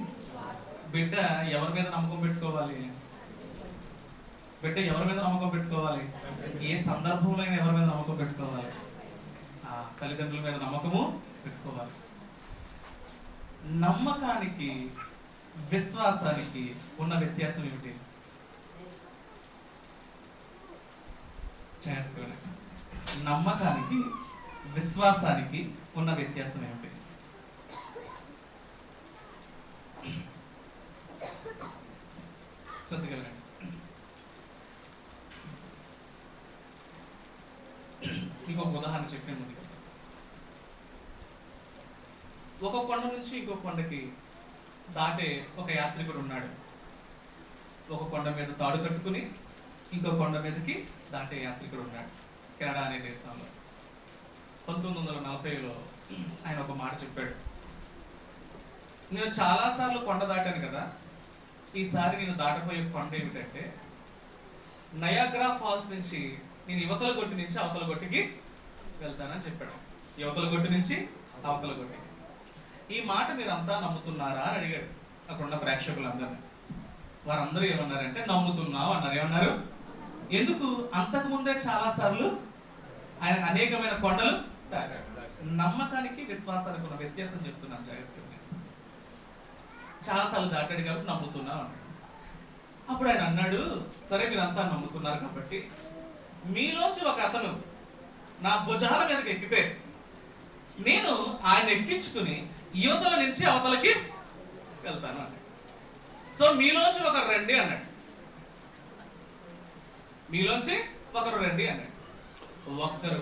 బిడ్డ ఎవరి మీద నమ్మకం పెట్టుకోవాలి? బిడ్డ ఎవరి మీద నమ్మకం పెట్టుకోవాలి? ఏ సందర్భంలో అయినా ఎవరి మీద నమ్మకం పెట్టుకోవాలి? తల్లిదండ్రుల మీద నమ్మకము పెట్టుకోవాలి. నమ్మకానికి విశ్వాసానికి ఉన్న వ్యత్యాసం ఏమిటి? నమ్మకానికి విశ్వాసానికి ఉన్న వ్యత్యాసం ఏమిటి? శ్రద్ధగలగండి. ఇంకొక ఉదాహరణ చెప్పిన ముందు, ఒక కొండ నుంచి ఇంకో కొండకి దాటే ఒక యాత్రికుడు ఉన్నాడు. ఒక కొండ మీద తాడు కట్టుకుని ఇంకో కొండ మీదకి దాటే యాత్రికుడు ఉన్నాడు. కెనడా అనే దేశంలో 1940లో ఆయన ఒక మాట చెప్పాడు. నేను చాలాసార్లు కొండ దాటాను కదా, ఈసారి నేను దాటపోయే కొండ ఏమిటంటే నయాగ్రా ఫాల్స్ నుంచి నేను యువతల గొట్టు నుంచి అవతల గొట్టుకి వెళ్తానని చెప్పాడు. యువతల గొట్టు నుంచి అవతల గొట్టుకి. ఈ మాట మీరంతా నమ్ముతున్నారా అని అడిగాడు అక్కడున్న ప్రేక్షకులందరినీ. వారందరూ ఏమన్నారంటే నమ్ముతున్నావు అన్నారు. ఏమన్నారు? ఎందుకు? అంతకు ముందే చాలా సార్లు ఆయన అనేకమైన కొండలు దాటాడు. నమ్మకానికి విశ్వాసానికి ఉన్న వ్యత్యాసం చెప్తున్నాను జాగ్రత్తగా. చాలాసార్లు దాటాడు కాబట్టి నమ్ముతున్నావు అన్నాడు. అప్పుడు ఆయన అన్నాడు, సరే మీరంతా నమ్ముతున్నారు కాబట్టి మీలోంచి ఒక అతను నా భుజాల మీదకి ఎక్కితే నేను ఆయన ఎక్కించుకుని యువతల నుంచి అవతలకి వెళ్తాను అన్నాడు. సో మీలోంచి ఒకరు రండి అన్నాడు. మీలోంచి ఒకరు రండి అన్నాడు. ఒక్కరు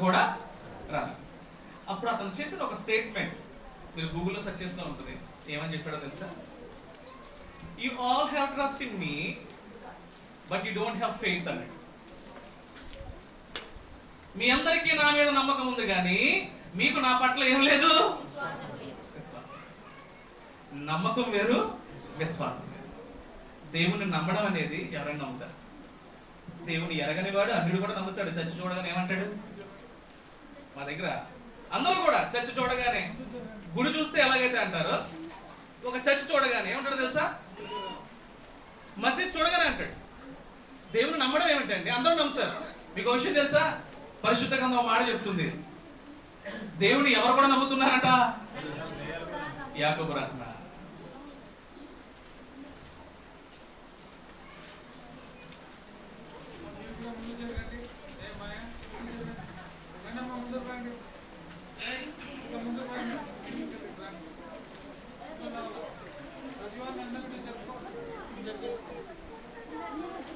కూడా రాదు. అప్పుడు అతను చెప్పిన ఒక స్టేట్మెంట్ మీరు గూగుల్లో సెర్చ్ చేస్తూ ఉంటుంది. ఏమని చెప్పాడో తెలుసా? You all have trust in me but you don't have faith అన్నాడు. మీ అందరికీ నా మీద నమ్మకం ఉంది కానీ మీకు నా పట్ల ఏం లేదు. విశ్వాసం. నమ్మకం వేరు, విశ్వాసం వేరు. దేవుణ్ణి నమ్మడం అనేది ఎవరైనా నమ్ముతారు. దేవుని ఎరగని వాడు అన్నిడు కూడా నమ్ముతాడు. చర్చ చూడగానే ఏమంటాడు? మా దగ్గర అందరూ కూడా చర్చ చూడగానే, గుడి చూస్తే ఎలాగైతే అంటారో, ఒక చర్చ చూడగానే ఏమంటాడు తెలుసా? మసీద్ చూడగానే అంటాడు. దేవుని నమ్మడం ఏమిటండి? అందరూ నమ్ముతారు. మీకు ఒక విషయం తెలుసా? పరిశుద్ధ గ్రంథం మాట చెప్తుంది, దేవుని ఎవరు కూడా నమ్ముతున్నారట? యాకోబు రాసిన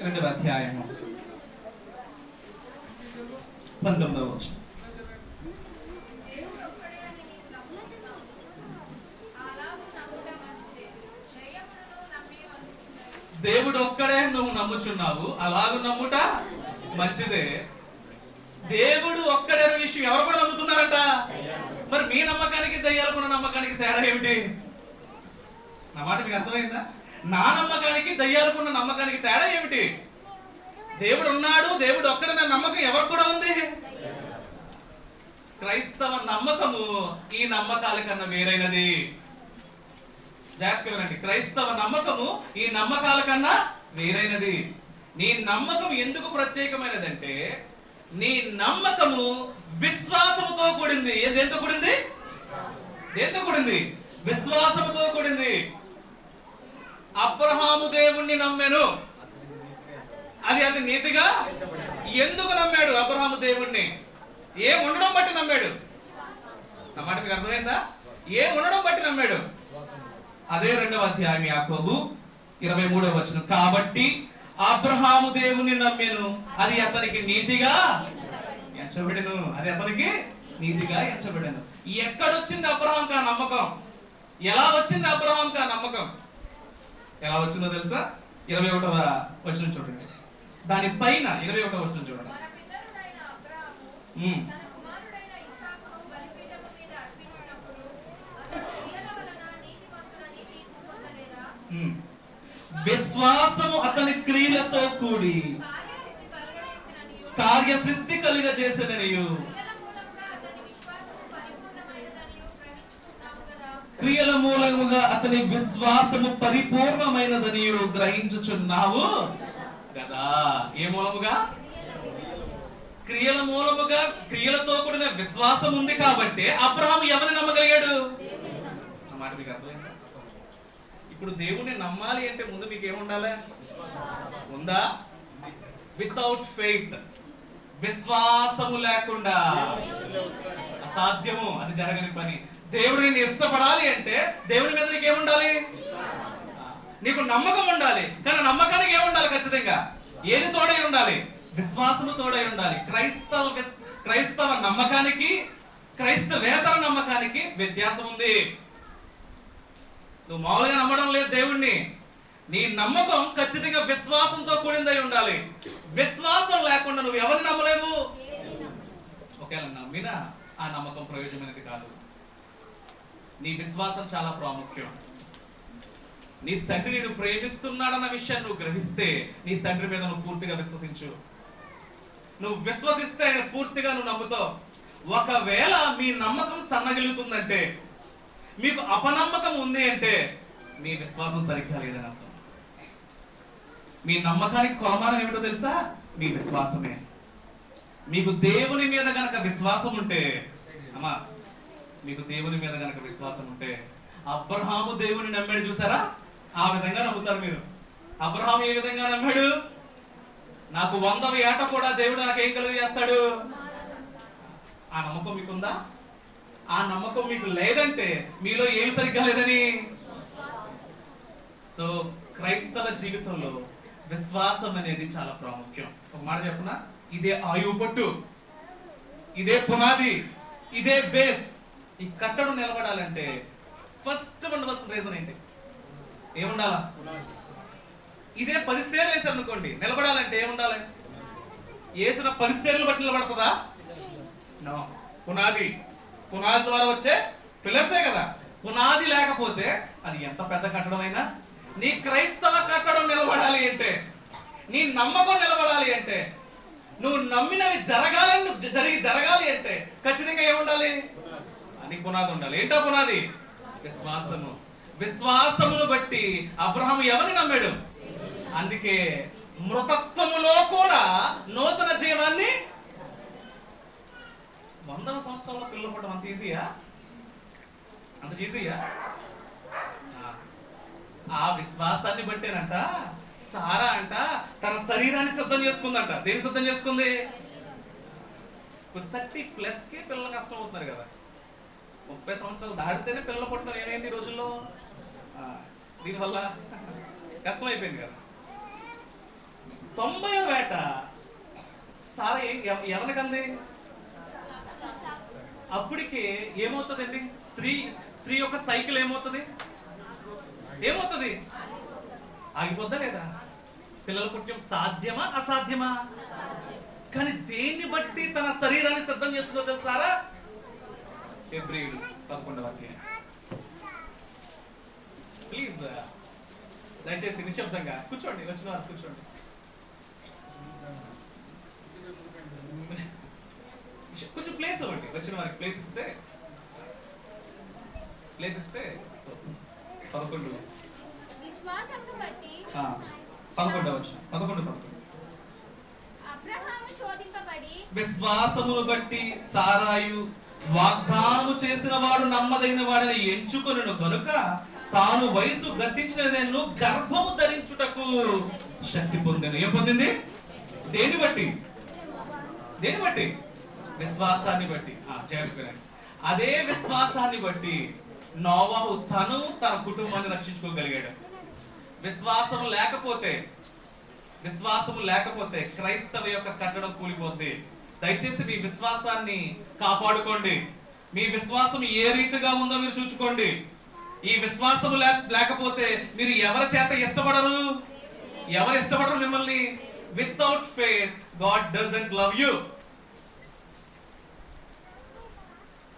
రెండవ అధ్యాయము 19వ వచనం. దేవుడు ఒక్కడే నువ్వు నమ్ముచున్నావు, అలాగూ నమ్ముట మంచిదే. దేవుడు ఒక్కడే విషయం ఎవరు కూడా నమ్ముతున్నారట. మరి మీ నమ్మకానికి దయ్యాలకున్న నమ్మకానికి తేడా ఏమిటి? నా మాట మీకు అర్థమైందా? నా నమ్మకానికి దయ్యాలకున్న నమ్మకానికి తేడా ఏమిటి? దేవుడు ఉన్నాడు, దేవుడు ఒక్కడనే నమ్మకం ఎవరు కూడా ఉంది. క్రైస్తవ నమ్మకము ఈ నమ్మకాల కన్నా వేరైనది. జాగ్రత్తగా వినండి. క్రైస్తవ నమ్మకము ఈ నమ్మకాల కన్నా వేరైనది. నీ నమ్మకం ఎందుకు ప్రత్యేకమైనదంటే నీ నమ్మకము విశ్వాసముతో కూడింది. దేంతో కూడింది? దేంతో కూడింది? విశ్వాసముతో కూడింది. అబ్రహాము దేవుణ్ణి నమ్మెను, అది నీతిగా. ఎందుకు నమ్మాడు అబ్రహాము దేవుణ్ణి? ఏం ఉండడం బట్టి నమ్మాడు? నా మాట మీకు అర్థమైందా? ఏం ఉండడం బట్టి నమ్మాడు? అదే 2వ అధ్యాయం యాకోబు 23వ వచనం. కాబట్టి అబ్రహాము దేవుని నమ్మెను, అది అతనికి నీతిగా ఎంచబడెను. అది అతనికి నీతిగా ఎంచబడెను. ఎక్కడొచ్చింది అబ్రహాంకి ఆ నమ్మకం? ఎలా వచ్చింది అబ్రహాంకి ఆ నమ్మకం? ఎలా వచ్చిందో తెలుసా? 21వ వచనం చూడండి. దాని పైన 21వ వచనం చూడండి. విశ్వాసము అతని క్రియలతో కూడి కార్యసిద్ధి కలుగజేసిననియు, క్రియల మూలముగా అతని విశ్వాసము పరిపూర్ణమైనదనియు గ్రహించుచున్నావు కదా. ఏ మూలముగా? క్రియల మూలముగా. క్రియలతో కూడిన విశ్వాసం ఉంది కాబట్టి అబ్రహాము ఎవరిని నమ్మగలిగాడు? మాట మీకు అర్థమైందా? ఇప్పుడు దేవుణ్ణి నమ్మాలి అంటే ముందు మీకు ఏముండాలి? ఉందా? వితౌట్ ఫెయిత్, విశ్వాసము లేకుండా అసాధ్యము, అది జరగని పని. దేవుడిని ఇష్టపడాలి అంటే దేవుని మీద నీకు ఏముండాలి? నీకు నమ్మకం ఉండాలి. కానీ నమ్మకానికి ఏముండాలి? ఖచ్చితంగా ఏది తోడై ఉండాలి? విశ్వాసము తోడై ఉండాలి. క్రైస్తవ నమ్మకానికి క్రైస్తవేతర నమ్మకానికి వ్యత్యాసం ఉంది. నువ్వు మామూలుగా నమ్మడం లేదు దేవుణ్ణి. నీ నమ్మకం ఖచ్చితంగా విశ్వాసంతో కూడిందై ఉండాలి. విశ్వాసం లేకుండా నువ్వు ఎవరిని నమ్మలేవు. ఒకవేళ నమ్మినా ఆ నమ్మకం ప్రయోజనమైనది కాదు. నీ విశ్వాసం చాలా ప్రాముఖ్యం. నీ తండ్రి నిన్ను ప్రేమిస్తున్నాడన్న విషయాన్ని నువ్వు గ్రహిస్తే నీ తండ్రి మీద నువ్వు పూర్తిగా విశ్వసించు. నువ్వు విశ్వసిస్తే ఆయన పూర్తిగా నువ్వు నమ్ముతావు. ఒకవేళ మీ నమ్మకం సన్నగిలుతుందంటే, మీకు అపనమ్మకం ఉంది అంటే మీ విశ్వాసం సరిగ్గా లేదని అర్థం. మీ నమ్మకానికి కొలమానం ఏమిటో తెలుసా? మీ విశ్వాసమే. మీకు దేవుని మీద గనక విశ్వాసం ఉంటే, అమ్మా మీకు దేవుని మీద గనక విశ్వాసం ఉంటే, అబ్రహాము దేవుని నమ్మాడు చూసారా? ఆ విధంగా నమ్ముతారు మీరు. అబ్రహాము ఏ విధంగా నమ్మాడు? నాకు 100వ ఏట కూడా దేవుడు నాకు ఏం కలుగు చేస్తాడు. ఆ నమ్మకం మీకుందా? ఆ నమ్మకం మీకు లేదంటే మీలో ఏమి సరిగ్గా లేదని. సో క్రైస్తవ జీవితంలో విశ్వాసం అనేది చాలా ప్రాముఖ్యం. ఒక మాట చెప్పనా, ఇదే ఆయువు పట్టు, ఇదే పునాది, ఇదే బేస్. ఈ కట్టడం నిలబడాలంటే ఫస్ట్ ఉండవలసిన రీజన్ ఏంటి? ఏముండాలా? ఇదే 10 స్టేర్లు వేసారు అనుకోండి, నిలబడాలంటే ఏముండాలి? వేసిన 10 స్టేర్లు బట్టి నిలబడుతుందా? నో. పునాది, పునాది ద్వారా వచ్చే పిల్లర్సే కదా. పునాది లేకపోతే అది ఎంత పెద్ద కట్టడమైనా, నీ క్రైస్తవ కట్టడం నిలబడాలి అంటే, నీ నమ్మకం నిలబడాలి అంటే, నువ్వు నమ్మినవి జరగాలి అంటే ఖచ్చితంగా ఏముండాలి? అని పునాది ఉండాలి. ఏంటో పునాది? విశ్వాసము. విశ్వాసమును బట్టి అబ్రహాము ఎవరిని నమ్మాడు? అందుకే మృతత్వములో కూడా నూతన జీవాన్ని. 100వ సంవత్సరాల్లో పిల్లలు పుట్టడం అంత ఈజీయా? అంత ఈజీయా? ఆ విశ్వాసాన్ని బట్టేనంట సారా అంట తన శరీరాన్ని సిద్ధం చేసుకుందంట. దేని సిద్ధం చేసుకుంది? 30+కే పిల్లలు కష్టం అవుతున్నారు కదా. 30 సంవత్సరాలు దాటితేనే పిల్లలు పుట్టడం ఏమైంది ఈ రోజుల్లో? దీనివల్ల కష్టం అయిపోయింది కదా. 90వ ఏట సారా ఎవరికంది? అప్పటికి ఏమవుతుందండి? స్త్రీ యొక్క సైకిల్ ఏమవుతుంది? ఆగిపోద్దా లేదా? పిల్లలు పుట్టడం సాధ్యమా అసాధ్యమా? కానీ దేన్ని బట్టి తన శరీరాన్ని సిద్ధం చేస్తుందో తెలుసారా? హెబ్రీయులు 11వ అధ్యాయం. ప్లీజ్ దయచేసి నిశ్శబ్దంగా కూర్చోండి. వచ్చిన వారు కూర్చోండి. కొంచెం ప్లేస్ ఇవ్వండి. వచ్చిన వారికి ప్లేస్ ఇస్తే సో 11 విశ్వాసమును బట్టి సారాయు వాగ్దానము చేసిన వాడు నమ్మదగిన వాడిని ఎంచుకొనెను గనుక తాను వయసు గతించినదెను గర్భము ధరించుటకు శక్తి పొందెను. ఏం పొందింది? దేని బట్టి? విశ్వాసాన్ని బట్టి. అదే విశ్వాసాన్ని బట్టి నోవహు తన కుటుంబాన్ని రక్షించుకోగలిగాడు. విశ్వాసము లేకపోతే క్రైస్తవ యొక్క కట్టడం కూలిపోద్ది. దయచేసి మీ విశ్వాసాన్ని కాపాడుకోండి. మీ విశ్వాసం ఏ రీతిగా ఉందో మీరు చూసుకోండి. ఈ విశ్వాసము లేకపోతే మీరు ఎవరి చేత ఇష్టపడరు. ఎవరు ఇష్టపడరు మిమ్మల్ని? Without faith God doesn't love you.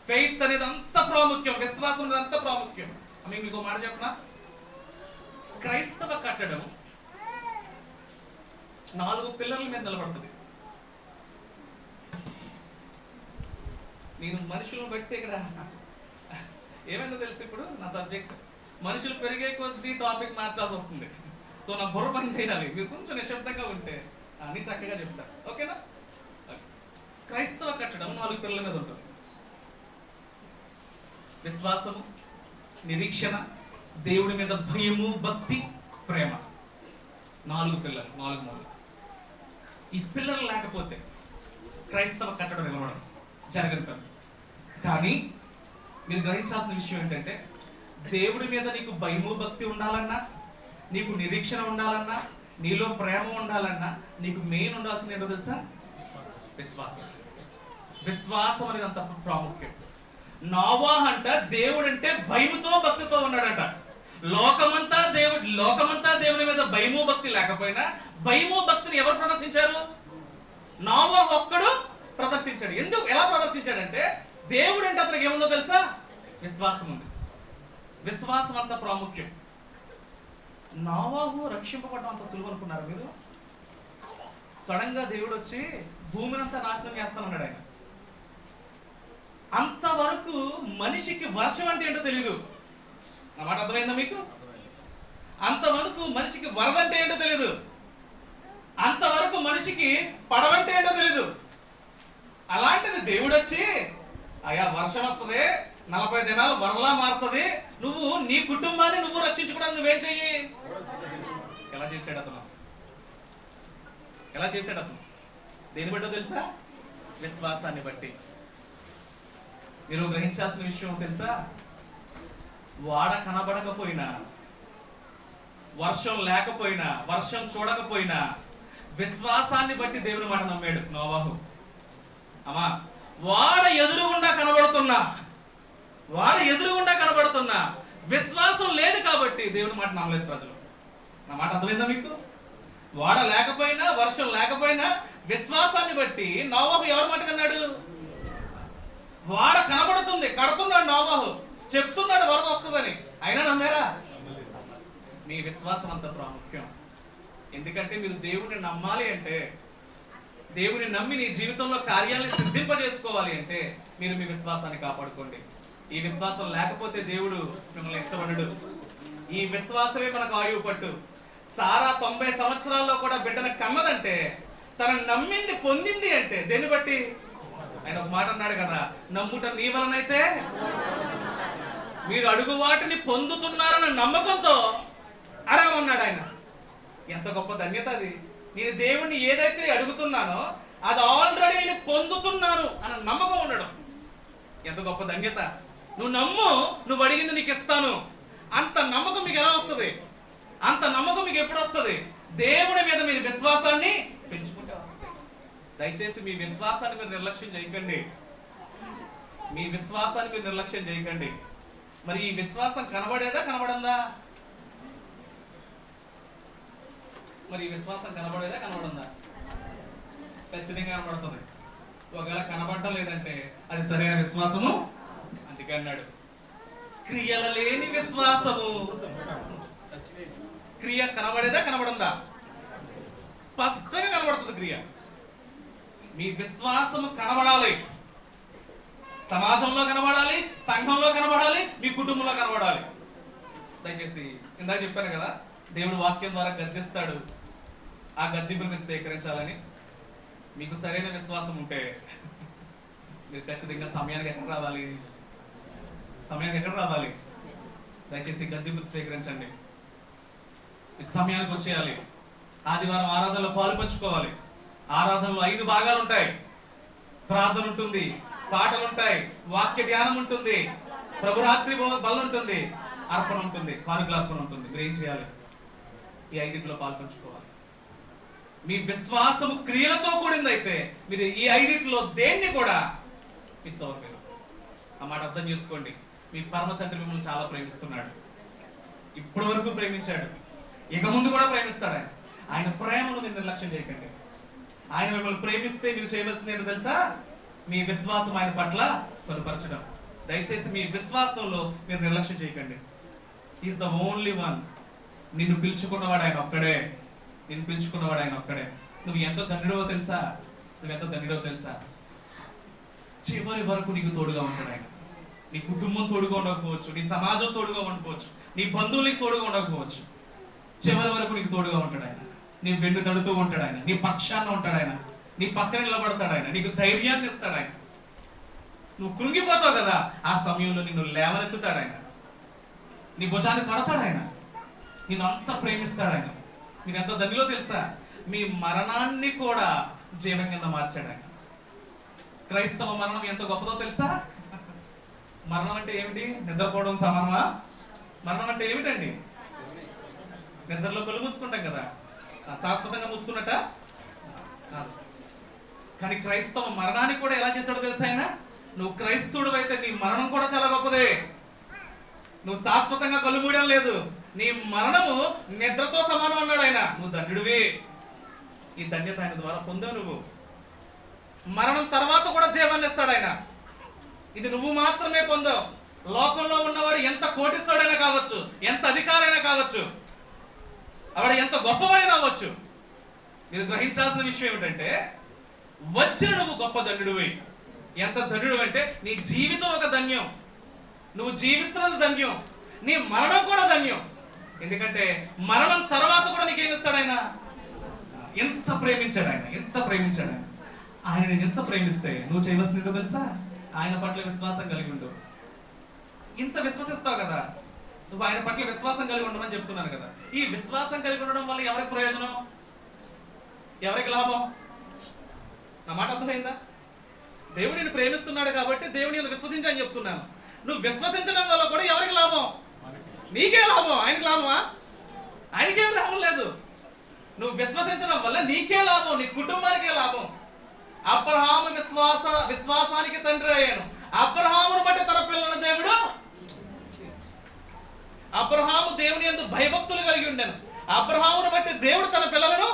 Faith అనేది అంత ప్రాముఖ్యం, విశ్వాసం అనేది అంత ప్రాముఖ్యం. మీకు మాట చెప్పనా, క్రైస్తవ కట్టడం 4 పిల్లర్ల మీద నిలబడుతుంది. నేను మనుషులను బట్టి ఇక్కడ ఏమైందో తెలుసు. ఇప్పుడు నా సబ్జెక్ట్ మనుషులు పెరిగే కొద్దీ టాపిక్ మార్చాల్సి వస్తుంది. సో నా బుర్ర పని చేయాలి. మీరు కొంచెం నిశ్శబ్దంగా ఉంటే అన్ని చక్కగా చెప్తారు. ఓకేనా? క్రైస్తవ కట్టడం 4 పిల్లల మీద ఉంటుంది. విశ్వాసము, నిరీక్షణ, దేవుడి మీద భయము, భక్తి, ప్రేమ. 4 పిల్లలు, 4 మూలలు. ఈ పిల్లలు లేకపోతే క్రైస్తవ కట్టడం నిలబడదు, జరగని పని. కానీ మీరు గ్రహించాల్సిన విషయం ఏంటంటే, దేవుడి మీద నీకు భయము భక్తి ఉండాలన్నా, నీకు నిరీక్షణ ఉండాలన్నా, నీలో ప్రేమ ఉండాలన్నా, నీకు మెయిన్ ఉండాల్సిన ఏంటో తెలుసా? విశ్వాసం. విశ్వాసం అనేది అంత ప్రాముఖ్యం. నోవాహు అంట దేవుడంటే భయముతో భక్తితో ఉన్నాడంట. లోకమంతా దేవుని మీద భయము భక్తి లేకపోయినా భయము భక్తిని ఎవరు ప్రదర్శించారు? నోవాహు ఒక్కడు ప్రదర్శించాడు. ఎలా ప్రదర్శించాడంటే, దేవుడు అంటే అతనికి ఏముందో తెలుసా? విశ్వాసం ఉంది. విశ్వాసం అంత ప్రాముఖ్యం. నోవాహు రక్షింపబడడం అంత సులువు అనుకున్నారు మీరు? సడన్ గా దేవుడు వచ్చి భూమిని అంతా నాశనం చేస్తానన్నాడు ఆయన. అంతవరకు మనిషికి వర్షం అంటే ఏంటో తెలియదు. నా మాట అర్థమైందా మీకు? అంతవరకు మనిషికి వరద అంటే ఏంటో తెలియదు. అంతవరకు మనిషికి పడవంటే ఏంటో తెలియదు. అలాంటిది దేవుడు వచ్చి అయ్యా వర్షం వస్తుంది, 40 దినాలు వరదలా మారుతుంది, నువ్వు నీ కుటుంబాన్ని నువ్వు రక్షించుకోవడానికి నువ్వేం చెయ్యి. ఎలా చేశాడు అతను? ఎలా చేశాడు అతను? దేని బట్టో తెలుసా? విశ్వాసాన్ని బట్టి. మీరు గ్రహించాల్సిన విషయం తెలుసా? వాడ కనబడకపోయినా, వర్షం లేకపోయినా, వర్షం చూడకపోయినా విశ్వాసాన్ని బట్టి దేవుని మాట నమ్మాడు నోవాహు. అమ్మా, వాడ ఎదురుగుండా కనబడుతున్నా విశ్వాసం లేదు కాబట్టి దేవుని మాట నమ్మలేదు ప్రజలు. నా మాట అర్థమైందా మీకు? వాడ లేకపోయినా, వర్షం లేకపోయినా విశ్వాసాన్ని బట్టి నోవాహు ఎవరి మాట కన్నాడు? వాడ కనబడుతుంది, కడుతున్నాడు నోవాహు, చెప్తున్నాడు వరద వస్తుందని, అయినా నమ్మారా? మీ విశ్వాసం అంత ప్రాముఖ్యం. ఎందుకంటే మీరు దేవుని నమ్మాలి అంటే, దేవుని నమ్మి నీ జీవితంలో కార్యాలను సిద్ధింపజేసుకోవాలి అంటే మీరు మీ విశ్వాసాన్ని కాపాడుకోండి. ఈ విశ్వాసం లేకపోతే దేవుడు మిమ్మల్ని ఇష్టపడడు. ఈ విశ్వాసమే మనకు ఆయువు పట్టు. సారా 90 సంవత్సరాల్లో కూడా బిడ్డను కన్నదంటే తన నమ్మింది పొందింది అంటే దేన్ని బట్టి? ఆయన ఒక మాట అన్నాడు కదా, నమ్ముట నీ వలనైతే మీరు అడుగు వాటిని పొందుతున్నారన్న నమ్మకంతో అడగమన్నాడు ఆయన. ఎంత గొప్ప ధన్యత అది. నేను దేవుణ్ణి ఏదైతే అడుగుతున్నానో అది ఆల్రెడీ నేను పొందుతున్నాను అన్న నమ్మకం ఉండడం ఎంత గొప్ప ధన్యత. నువ్వు నమ్ము, నువ్వు అడిగింది నీకు ఇస్తాను. అంత నమ్మకం మీకు ఎలా వస్తుంది? అంత నమ్మకం మీకు ఎప్పుడు వస్తుంది? దేవుని మీద మీరు విశ్వాసాన్ని పెంచుకుంటే వస్తుంది. దయచేసి మీ విశ్వాసాన్ని మీరు నిర్లక్ష్యం చేయకండి. మీ విశ్వాసాన్ని మీరు నిర్లక్ష్యం చేయకండి. మరి ఈ విశ్వాసం కనబడేదా కనబడందా? మరి ఈ విశ్వాసం కనబడేదా కనబడందా? ఖచ్చితంగా కనబడుతుంది. ఒకవేళ కనబడటం లేదంటే అది సరైన విశ్వాసము. అందుకే అన్నాడు, క్రియల లేని విశ్వాసము. క్రియ కనబడేదా కనబడందా? స్పష్టంగా కనబడుతుంది క్రియ. మీ విశ్వాసము కనబడాలి. సమాజంలో కనబడాలి, సంఘంలో కనబడాలి, మీ కుటుంబంలో కనబడాలి. దయచేసి ఇందాక చెప్పాను కదా, దేవుడు వాక్యం ద్వారా గద్దిస్తాడు. ఆ గద్దింపుని మీరు స్వీకరించాలని. మీకు సరైన విశ్వాసం ఉంటే మీరు ఖచ్చితంగా సమయానికి ఎక్కడ రావాలి? దయచేసి గద్దింపుని స్వీకరించండి. ఇది సమయానికి వచ్చేయాలి. ఆదివారం ఆరాధనలో పాలు పంచుకోవాలి. ఆరాధనలో 5 భాగాలు ఉంటాయి. ప్రార్థన ఉంటుంది, పాటలు ఉంటాయి, వాక్య ధ్యానం ఉంటుంది, ప్రభురాత్రి బలం ఉంటుంది, అర్పణ ఉంటుంది, కానుకల అర్పణ ఉంటుంది. మీరు ఏం చేయాలి? ఈ 5లో పాలు పంచుకోవాలి. మీ విశ్వాసము క్రియలతో కూడిందైతే మీరు ఈ 5లో దేన్ని కూడా మిస్ అవ్వరు. ఆ మాట అర్థం చేసుకోండి. మీ పరమ తండ్రి మిమ్మల్ని చాలా ప్రేమిస్తున్నాడు. ఇప్పటి వరకు ప్రేమించాడు, ఇక ముందు కూడా ప్రేమిస్తాడు. ఆయన ప్రేమను మీరు నిర్లక్ష్యం చేయకండి. ఆయన మిమ్మల్ని ప్రేమిస్తే మీరు చేయవలసింది ఏంటో తెలుసా? మీ విశ్వాసం ఆయన పట్ల కనుపరచడం. దయచేసి మీ విశ్వాసంలో మీరు నిర్లక్ష్యం చేయకండి. Is the only one. నిన్ను పిలుచుకున్నవాడు ఆయన ఒక్కడే. నువ్వు ఎంతో ధన్యుడో తెలుసా? చివరి వరకు నీకు తోడుగా ఉంటాడు ఆయన. నీ కుటుంబం తోడుగా ఉండకపోవచ్చు, నీ సమాజం తోడుగా ఉండకపోవచ్చు, నీ బంధువులకి తోడుగా ఉండకపోవచ్చు, చివరి వరకు నీకు తోడుగా ఉంటాడు ఆయన. నీ వెన్ను తడుతూ ఉంటాడు ఆయన, నీ పక్షాన ఉంటాడు ఆయన, నీ పక్కన నిలబడతాడు ఆయన, నీకు ధైర్యాన్ని ఇస్తాడు ఆయన. నువ్వు కృంగిపోతావు కదా, ఆ సమయంలో నిన్ను లేవనెత్తుతాడు ఆయన, నీ భుజాన్ని తడతాడు ఆయన, నిన్ను అంత ప్రేమిస్తాడు ఆయన. మీరు ఎంత ధన్యులో తెలుసా? మీ మరణాన్ని కూడా జీవం కింద మార్చాడు ఆయన. క్రైస్తవ మరణం ఎంత గొప్పదో తెలుసా? మరణం అంటే ఏమిటి? నిద్రపోవడం సమానమా? మరణం అంటే ఏమిటండి? నిద్రలో కళ్ళు మూసుకుంటాం కదా, శాశ్వతంగా మూసుకున్నట్ట కాదు. కానీ క్రైస్తవ మరణాన్ని కూడా ఎలా చేశాడో తెలుసా ఆయన? నువ్వు క్రైస్తవుడు అయితే నీ మరణం కూడా చాలా గొప్పదే. నువ్వు శాశ్వతంగా కళ్ళు మూయడం లేదు, నీ మరణము నిద్రతో సమానం అన్నాడు ఆయన. నువ్వు ధన్యుడివి. ఈ ధన్యత ఆయన ద్వారా పొందావు. నువ్వు మరణం తర్వాత కూడా జీవాన్ని ఇస్తాడు ఆయన. ఇది నువ్వు మాత్రమే పొందావు. లోకంలో ఉన్నవాడు ఎంత కోటీశ్వరుడైనా కావచ్చు, ఎంత అధికారైనా కావచ్చు, ఆవిడ ఎంత గొప్పవాడైనా అవ్వచ్చు. మీరు గ్రహించాల్సిన విషయం ఏమిటంటే, వచ్చిన నువ్వు గొప్ప ధన్యుడివి. ఎంత ధన్యుడు అంటే, నీ జీవితం ఒక ధన్యం, నువ్వు జీవిస్తున్నది ధన్యం, నీ మరణం కూడా ధన్యం. ఎందుకంటే మరణం తర్వాత కూడా నీకేమిస్తాడు ఆయన? ఎంత ప్రేమించాడు ఆయన, ఎంత ప్రేమించాడు ఆయన. ఆయన నేను ఎంత ప్రేమిస్తే నువ్వు చేయవలసిందో తెలుసా? ఆయన పట్ల విశ్వాసం కలిగి ఉండు. ఇంత విశ్వసిస్తావు కదా, నువ్వు ఆయన పట్ల విశ్వాసం కలిగి ఉండమని చెప్తున్నాను కదా. ఈ విశ్వాసం కలిగి ఉండడం వల్ల ఎవరికి ప్రయోజనం, ఎవరికి లాభం? నా మాట అర్థమైందా? దేవుడు నిన్ను ప్రేమిస్తున్నాడు కాబట్టి దేవుని నేను విశ్వసించని చెప్తున్నాను. నువ్వు విశ్వసించడం వల్ల కూడా ఎవరికి లాభం? నీకే లాభం. ఆయనకి లాభమా? ఆయనకేం లాభం లేదు. నువ్వు విశ్వసించడం వల్ల నీకే లాభం, నీ కుటుంబానికే లాభం. అబ్రహాము విశ్వాసానికి తండ్రి అయ్యాను. అబ్రహామును బట్టి తన పిల్లలను దేవుడు, అబ్రహాము దేవుని యందు భయభక్తులు కలిగి ఉండెను. అబ్రహామును బట్టి దేవుడు తన పిల్లలను,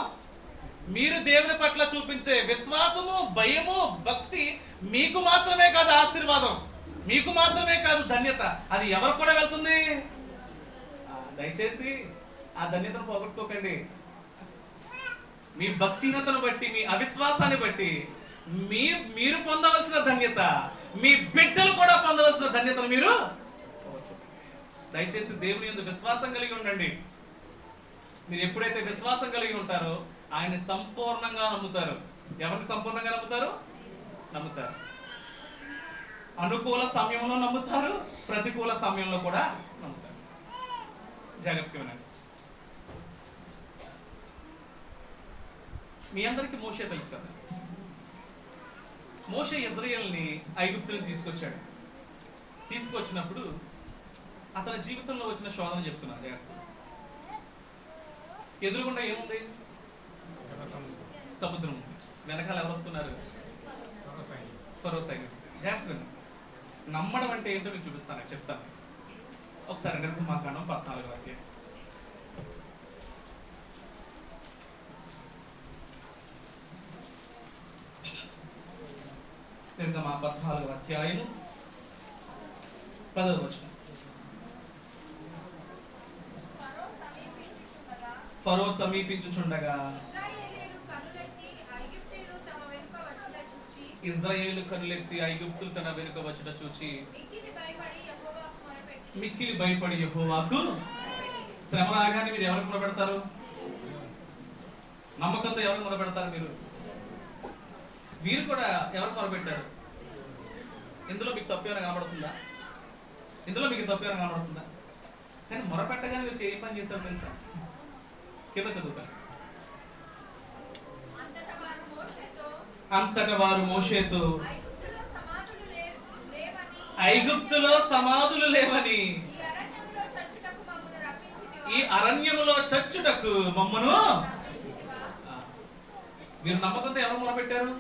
మీరు దేవుని పట్ల చూపించే విశ్వాసము, భయము, భక్తి మీకు మాత్రమే కాదు ఆశీర్వాదం, మీకు మాత్రమే కాదు ధన్యత, అది ఎవరు కూడా వెళ్తుంది. దయచేసి ఆ ధన్యతను పోగొట్టుకోకండి. మీ భక్తిహీనతను బట్టి, మీ అవిశ్వాసాన్ని బట్టి మీరు పొందవలసిన ధన్యత, మీ బిడ్డలు కూడా పొందవలసిన ధన్యతను మీరు దయచేసి దేవుని యందు విశ్వాసం కలిగి ఉండండి. మీరు ఎప్పుడైతే విశ్వాసం కలిగి ఉంటారో ఆయన్ని సంపూర్ణంగా నమ్ముతారు. ఎవరిని సంపూర్ణంగా నమ్ముతారు? నమ్ముతారు. అనుకూల సమయంలో నమ్ముతారు, ప్రతికూల సమయంలో కూడా నమ్ముతారు. జాగ్రత్తగా వినండి. మీ అందరికీ మోషే తెలుసు కదా. మోషే ఇజ్రాయేల్ని ఐగుప్తు నుంచి తీసుకొచ్చాడు. తీసుకొచ్చినప్పుడు అతని జీవితంలో వచ్చిన శోధన చెప్తున్నాను జాగ్రత్త. ఎదురుగుండా ఏముంది? సముద్రం ఉంది. వెనకాల ఎవరు వస్తున్నారు? ఫరో సైన్యం. జాగ్రత్త. నమ్మడం అంటే ఏంటో మీకు చూపిస్తాను, చెప్తాను. ఒకసారి నిర్గమాకాండం 14వ అధ్యాయం. నిర్గమ 14వ అధ్యాయం 10వ వచనం. ఫరో సమీపించుచుండగా ఇజ్రాయేలు కనులెత్తి ఐగుప్తులు తన వెనుక వచ్చుట చూచి మిక్కిలి భయపడి యెహోవాకు. శ్రమ రాగానే మీరు ఎవరికి మొరపెడతారు? నమ్మకంతో ఎవరికి మొరపెడతారు? వీరు కూడా ఎవరికి మొరపెట్టారు? ఇందులో మీకు తప్పు ఏమైనా కనబడుతుందా? ఇందులో మీకు తప్పు ఏమైనా కనబడుతుందా? కానీ మొరపెట్టగానే మీరు ఏ పని చేస్తారు తెలుసా? కింద చదువుతారు. అంతటా వారు మోషేతో ఐగుప్తులో సమాధులు లేవని, ఈ అరణ్యములో చచ్చుటకు మమ్మను. మీరు నమ్మకంతో ఎవరు మొరపెట్టారు?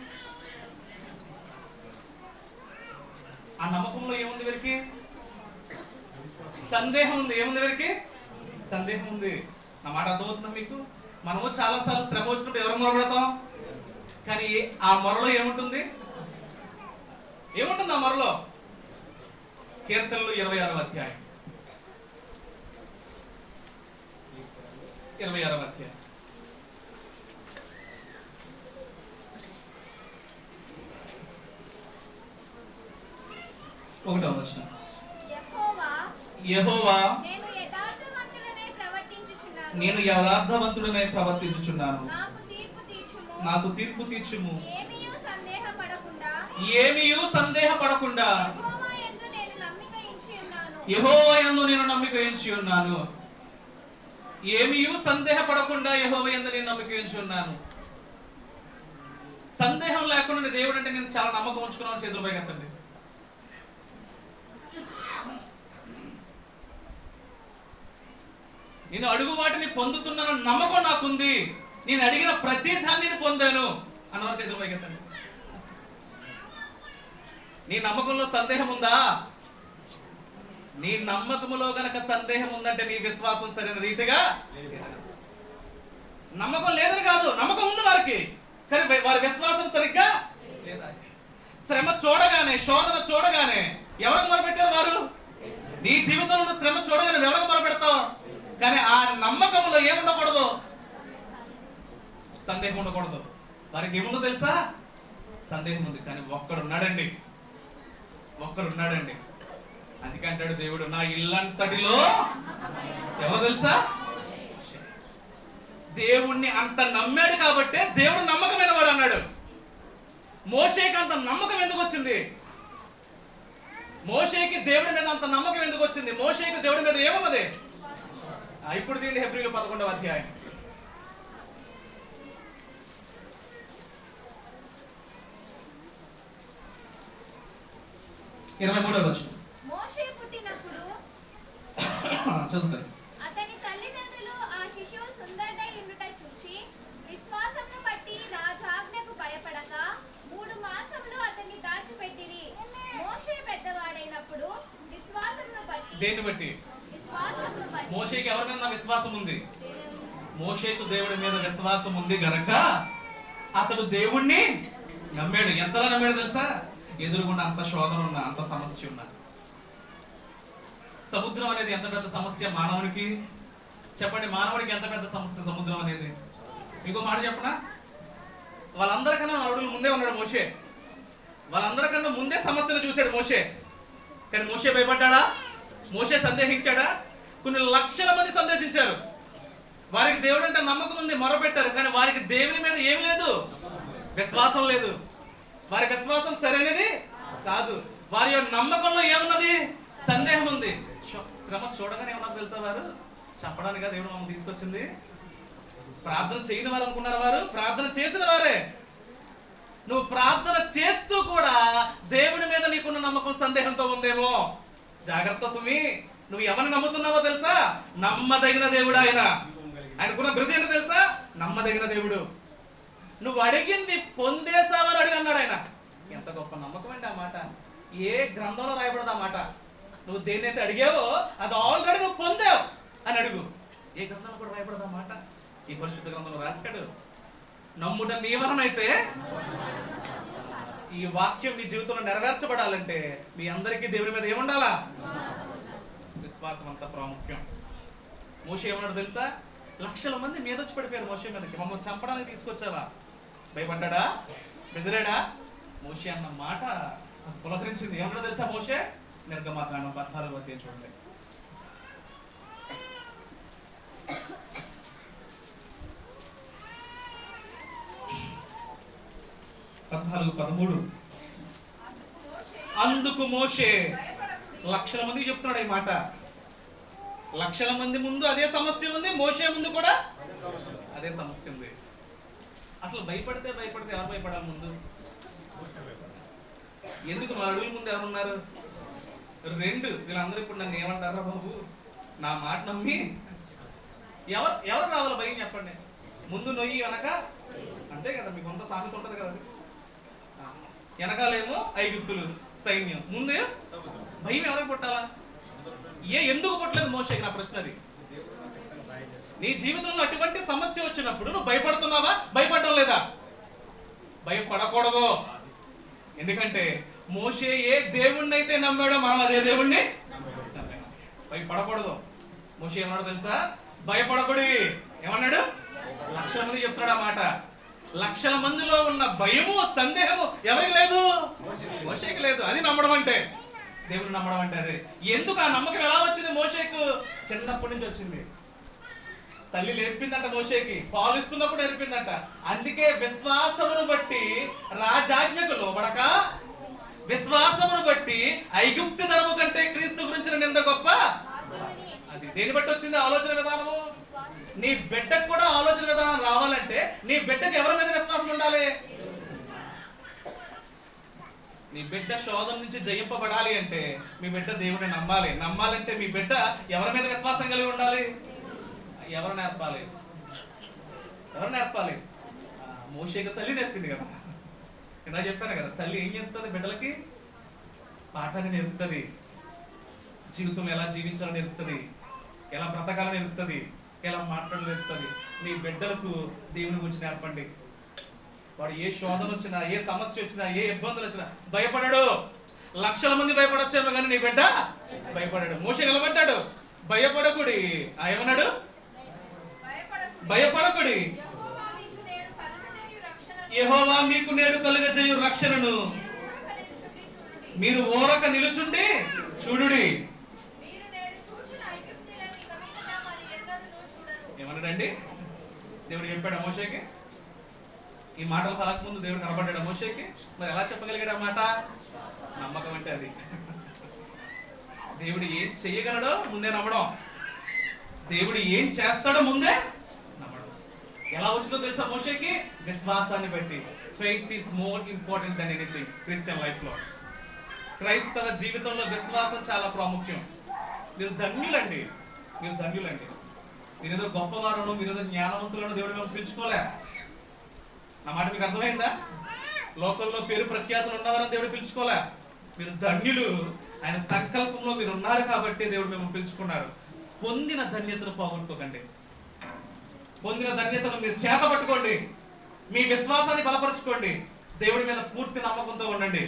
ఆ నమ్మకంలో ఏముంది? వీరికి సందేహం ఉంది. ఏముంది వీరికి? సందేహం ఉంది. నా మాట అర్థమవుతుందా మీకు? మనము చాలాసార్లు శ్రమ వచ్చినప్పుడు ఎవరు మొరపెడతాం, కానీ ఆ మొరలో ఏముంటుంది? ఏముంటుంది ఆ మొరలో? కీర్తనలు 26వ అధ్యాయం 26వ అధ్యాయం 1వ వచనం. యెహోవా నేను యథార్థవంతుడనై ప్రవర్తించుచున్నాను, నాకు తీర్పు తీర్చుము. ఏమీయూ సందేహపడకుండా యెహోవా యందు నేను నమ్మిక ఉంచి ఉన్నాను. ఏమీయూ సందేహపడకుండా యెహోవా యందు నేను నమ్మిక ఉంచి ఉన్నాను. సందేహం లేకుండా దేవుడు అంటే నేను చాలా నమ్మకం ఉంచుకున్నాను. చేతులు పైకి ఎత్తండి. నేను అడుగు వాటిని పొందుతున్నాను నమ్మకం నాకుంది. నేను అడిగిన ప్రతి దాన్ని పొందాను అన్నవారు చేతులు పైకి ఎత్తండి. నీ నమ్మకంలో సందేహం ఉందా? నీ నమ్మకములో గనక సందేహం ఉందంటే నీ విశ్వాసం సరైన రీతిగా. నమ్మకం లేదని కాదు, నమ్మకం ఉంది వారికి, కానీ వారి విశ్వాసం సరిగ్గా లేదా. శ్రమ చూడగానే, శోధన చూడగానే ఎవరికి మొరపెట్టారు? వారు జీవితంలో శ్రమ చూడగానే ఎవరికి మొరపెడతావు? కానీ ఆ నమ్మకంలో ఏముండకూడదు? సందేహం ఉండకూడదు. వారికి ఏముందో తెలుసా? సందేహం ఉంది. కానీ ఒక్కడున్నాడండి. అందుకే అంటాడు దేవుడు, నా ఇల్లంతటిలో ఎవరు తెలుసా? దేవుణ్ణి అంత నమ్మాడు కాబట్టే దేవుడు నమ్మకమైన వాడు అన్నాడు. మోషేకి అంత నమ్మకం ఎందుకు వచ్చింది? మోషేకి దేవుడి మీద అంత నమ్మకం ఎందుకు వచ్చింది? మోషేకి దేవుడి మీద ఏమున్నది? ఇప్పుడు దీన్ని హెబ్రీలు 11వ అధ్యాయం. మోషే పుట్టినప్పుడు అతని తల్లిదండ్రులు ఆ శిశువు సుందరుడై ఉండుట చూసి విశ్వాసమును బట్టి రాజాజ్ఞకు భయపడక 3 మాసములు అతన్ని దాచిపెట్టిరి. మోషే పెద్దవాడైనప్పుడు విశ్వాసమును బట్టి, దేన్ని బట్టి? మోషేకి ఎవరి మీద విశ్వాసం ఉంది? మోషేకు దేవుడి మీద విశ్వాసం ఉంది గనక అతడు దేవుణ్ణి నమ్మాడు. ఎంతలా నమ్మాడు తెలుసా? ఎదురుగుండా అంత శోధన ఉన్నా, అంత సమస్య ఉన్నా. సముద్రం అనేది ఎంత పెద్ద సమస్య మానవునికి? చెప్పండి, మానవుడికి ఎంత పెద్ద సమస్య సముద్రం అనేది? ఇంకో మాట చెప్పనా? వాళ్ళందరికన్నా అడుగులు ముందే ఉన్నాడు మోషే. వాళ్ళందరికన్నా ముందే సమస్యను చూశాడు మోషే. కానీ మోషే భయపడ్డాడా? మోషే సందేహించాడా? కొన్ని లక్షల మంది సందేశించారు. వారికి దేవుడు అంటే నమ్మకం ఉంది, మొరపెట్టారు. కానీ వారికి దేవుని మీద ఏమి లేదు, విశ్వాసం లేదు. వారి విశ్వాసం సరైనది కాదు. వారి యొక్క నమ్మకంలో ఏమున్నది? సందేహం ఉంది. శ్రమ చూడగానే ఏమన్నారు తెలుసా? వారు చెప్పడానికి దేవుడు మమ్మల్ని తీసుకొచ్చింది. ప్రార్థన చేయని వారు అనుకున్నారు. వారు ప్రార్థన చేసిన వారే. నువ్వు ప్రార్థన చేస్తూ కూడా దేవుని మీద నీకున్న నమ్మకం సందేహంతో ఉందేమో. జాగ్రత్త సుమి. నువ్వు ఎవరిని నమ్ముతున్నావో తెలుసా? నమ్మదగిన దేవుడు ఆయన. ఆయనకున్న బిరుదు ఏంటో తెలుసా? నమ్మదగిన దేవుడు. నువ్వు అడిగింది పొందేసావని అడిగన్నాడు ఆయన. ఎంత గొప్ప నమ్మకం అండి ఆ మాట. ఏ గ్రంథంలో రాయబడదు ఆ మాట? నువ్వు దేన్నైతే అడిగావో అది ఆల్రెడీ నువ్వు పొందావు అని అడుగు. ఏ గ్రంథంలో కూడా రాయబడదు ఆ మాట? ఈ పరిశుద్ధ గ్రంథంలో రాశాడు. నమ్ముట నీ వలనైతే. ఈ వాక్యం మీ జీవితంలో నెరవేర్చబడాలంటే మీ అందరికీ దేవుని మీద ఏముండాలా? విశ్వాసం అంత ప్రాముఖ్యం. మోషే ఏమన్నాడు తెలుసా? లక్షల మంది మీదొచ్చి పడిపోయారు మోషే మీదకి. మమ్మల్ని చంపడానికి తీసుకొచ్చావా? భయపడ్డా? బెదిరాడా? మోషే అన్న మాట పులకరించింది. ఏమన్నా తెలుసా మోషే? నిర్గమకాండం 14వ అధ్యాయం చూడండి. 14:13. అందుకు మోషే లక్షల మందికి చెప్తున్నాడు ఈ మాట. లక్షల మంది ముందు అదే సమస్య ఉంది, మోషే ముందు కూడా అదే సమస్య ఉంది. అసలు భయపడితే ఎవరు భయపడాలి ముందు? ఎందుకు మా అడుగుల ముందు ఎవరున్నారు? 2 వీళ్ళందరూ ఇప్పుడు నన్ను ఏమంటారా బాబు, నా మాట నమ్మి ఎవరు రావాలి భయం? చెప్పండి. ముందు నొయ్యి వెనక, అంతే కదా, మీకు కొంత సామెత ఉంటుంది కదా. వెనకాలేమో ఐగుప్తులు సైన్యం, ముందు భయం ఎవరికి పుట్టాలా? ఎందుకు పుట్టలేదు మోషేకి? నా ప్రశ్న అది. నీ జీవితంలో అటువంటి సమస్య వచ్చినప్పుడు నువ్వు భయపడుతున్నావా? భయపడడం లేదా? భయపడకూడదు. ఎందుకంటే మోషే ఏ దేవుణ్ణి అయితే నమ్మాడో మనం అదే దేవుణ్ణి భయపడకూడదు. మోషే ఏమన్నాడు తెలుసా? భయపడకూడి. ఏమన్నాడు? లక్షల మంది చెప్తున్నాడు ఆ మాట. లక్షల మందిలో ఉన్న భయము సందేహము ఎవరికి లేదు? మోషేకి లేదు. అది నమ్మడం అంటే, దేవుని నమ్మడం అంటే అదే. ఎందుకు ఆ నమ్మకం ఎలా వచ్చింది మోషేకు? చిన్నప్పటి నుంచి వచ్చింది. తల్లి నేర్పిందంట మోషేకి, పాలిస్తున్నప్పుడు నేర్పిందంట. అందుకే విశ్వాసమును బట్టి రాజాజ్ఞకు లోబడక, విశ్వాసమును బట్టి ఐగుప్తు ధర్మం కంటే క్రీస్తు గురించిన నింద గొప్ప. అది దేని బట్టి వచ్చింది? ఆలోచన విధానము. నీ బిడ్డకు కూడా ఆలోచన విధానం రావాలంటే నీ బిడ్డకు ఎవరి మీద విశ్వాసం ఉండాలి? నీ బిడ్డ శోధన నుంచి జయింపబడాలి అంటే మీ బిడ్డ దేవుని నమ్మాలి. నమ్మాలంటే మీ బిడ్డ ఎవరి మీద విశ్వాసం కలిగి ఉండాలి? ఎవరు నేర్పాలి? మోషేకి తల్లి నేర్పింది కదా. ఇలా చెప్పాను కదా, తల్లి ఏం చెప్తుంది బిడ్డలకి? పాఠాన్ని నేర్పుతుంది, జీవితంలో ఎలా జీవించాలని నేర్పుతుంది, ఎలా బ్రతకాలని నేర్పుతుంది, ఎలా మాట్లాడాలని నేర్పుతుంది. నీ బిడ్డలకు దేవుని గురించి నేర్పండి. వాడు ఏ శోధన వచ్చినా, ఏ సమస్య వచ్చినా, ఏ ఇబ్బందులు వచ్చినా భయపడడు. లక్షల మంది భయపడొచ్చేమో కానీ నీ బిడ్డ భయపడాడు. మోషే నిలబడ్డాడు, భయపడకుడి. ఏమన్నాడు? భయపడకుడి, యెహోవా మీకు నేడు కలుగజేయు రక్షణను మీరు ఊరక నిలుచుండి చూడుడి. ఏమన్నాడండి? దేవుడు చెప్పాడు మోషేకి. ఈ మాటలు పలకముందు దేవుడు కనబడ్డాడు మోషేకి. మరి ఎలా చెప్పగలిగాడు ఆ మాట? నమ్మకం అంటే అది. దేవుడు ఏం చేయగలడో ముందే నమ్మడం, దేవుడు ఏం చేస్తాడో ముందే నమ్మడం. ఎలా వచ్చిందో తెలుసా మోషేకి? విశ్వాసాన్ని బట్టి. Faith is more important than anything Christian life లో. క్రైస్తవ జీవితంలో విశ్వాసం చాలా ప్రాముఖ్యం. మీరు ధన్యులండి, మీరు ధన్యులండి. మీరేదో గొప్పవారును, మీరేదో జ్ఞానవంతులను దేవుడు మేము పిలుచుకోలే. నా మాట మీకు అర్థమైందా? లోకల్లో పేరు ప్రఖ్యాతులు ఉన్నవారని దేవుడు పిలుచుకోలే. మీరు ధన్యులు, ఆయన సంకల్పంలో మీరు ఉన్నారు కాబట్టి దేవుడు మేము పిలుచుకున్నారు. పొందిన ధన్యతను పోగొట్టుకోకండి. పొందిన ధన్యతను మీరు చేత పట్టుకోండి. మీ విశ్వాసాన్ని బలపరచుకోండి. దేవుడి మీద పూర్తి నమ్మకంతో ఉండండి.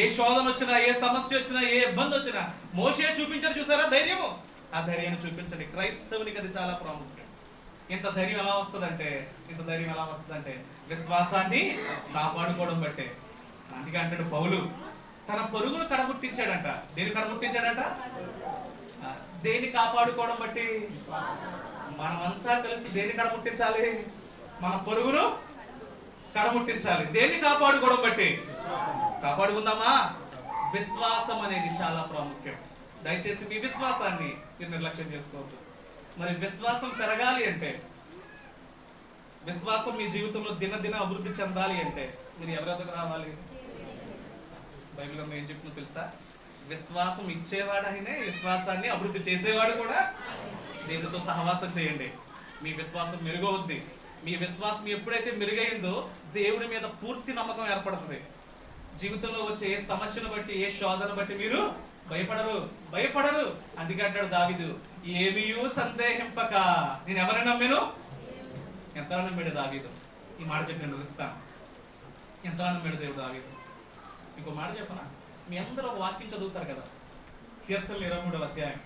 ఏ శోధన వచ్చినా, ఏ సమస్య వచ్చినా, ఏ ఇబ్బంది వచ్చినా మోషే చూపించారు చూసారా ధైర్యము, ఆ ధైర్యాన్ని చూపించండి. క్రైస్తవునికి అది చాలా ప్రాముఖ్యం. ఇంత ధైర్యం ఎలా వస్తుందంటే విశ్వాసాన్ని కాపాడుకోవడం బట్టే. అందుకే అంటాడు పౌలు, తన పొరుగును కడముట్టించాడంట. దేని కడముట్టించాడంట? దేన్ని కాపాడుకోవడం బట్టి? మనమంతా కలిసి దేన్ని కడముట్టించాలి? మన పొరుగును కడముట్టించాలి. దేన్ని కాపాడుకోవడం బట్టి? కాపాడుకుందామా? విశ్వాసం అనేది చాలా ప్రాముఖ్యం. దయచేసి మీ విశ్వాసాన్ని మీరు నిర్లక్ష్యం చేసుకోవద్దు. మరి విశ్వాసం పెరగాలి అంటే, విశ్వాసం మీ జీవితంలో దినదిన అభివృద్ధి చెందాలి అంటే మీరు ఎవరి వద్దకు రావాలి? బైబిల్లో ఏం చెప్తుందో తెలుసా? విశ్వాసం ఇచ్చేవాడు ఆయనే, విశ్వాసాన్ని అభివృద్ధి చేసేవాడు కూడా. దేవుడితో సహవాసం చేయండి, మీ విశ్వాసం మెరుగవుద్ది. మీ విశ్వాసం ఎప్పుడైతే మెరుగైందో దేవుడి మీద పూర్తి నమ్మకం ఏర్పడుతుంది. జీవితంలో వచ్చే ఏ సమస్యను బట్టి, ఏ శోధన బట్టి మీరు భయపడరు. అందుకే అంటాడు దావీదు, ఏమీయూ సందేహింపక నేను ఎవరిని నమ్మాను? ఎంతలా నమ్మాడు దావీదు? ఈ మాట చెప్పి నేను చూస్తాను. ఎంతలా నమ్మాడు దేవుడు దావీదు? ఇంకో మాట చెప్పనా? మీ అందరూ వాక్యం చదువుతారు కదా, కీర్తనలు 23వ అధ్యాయం.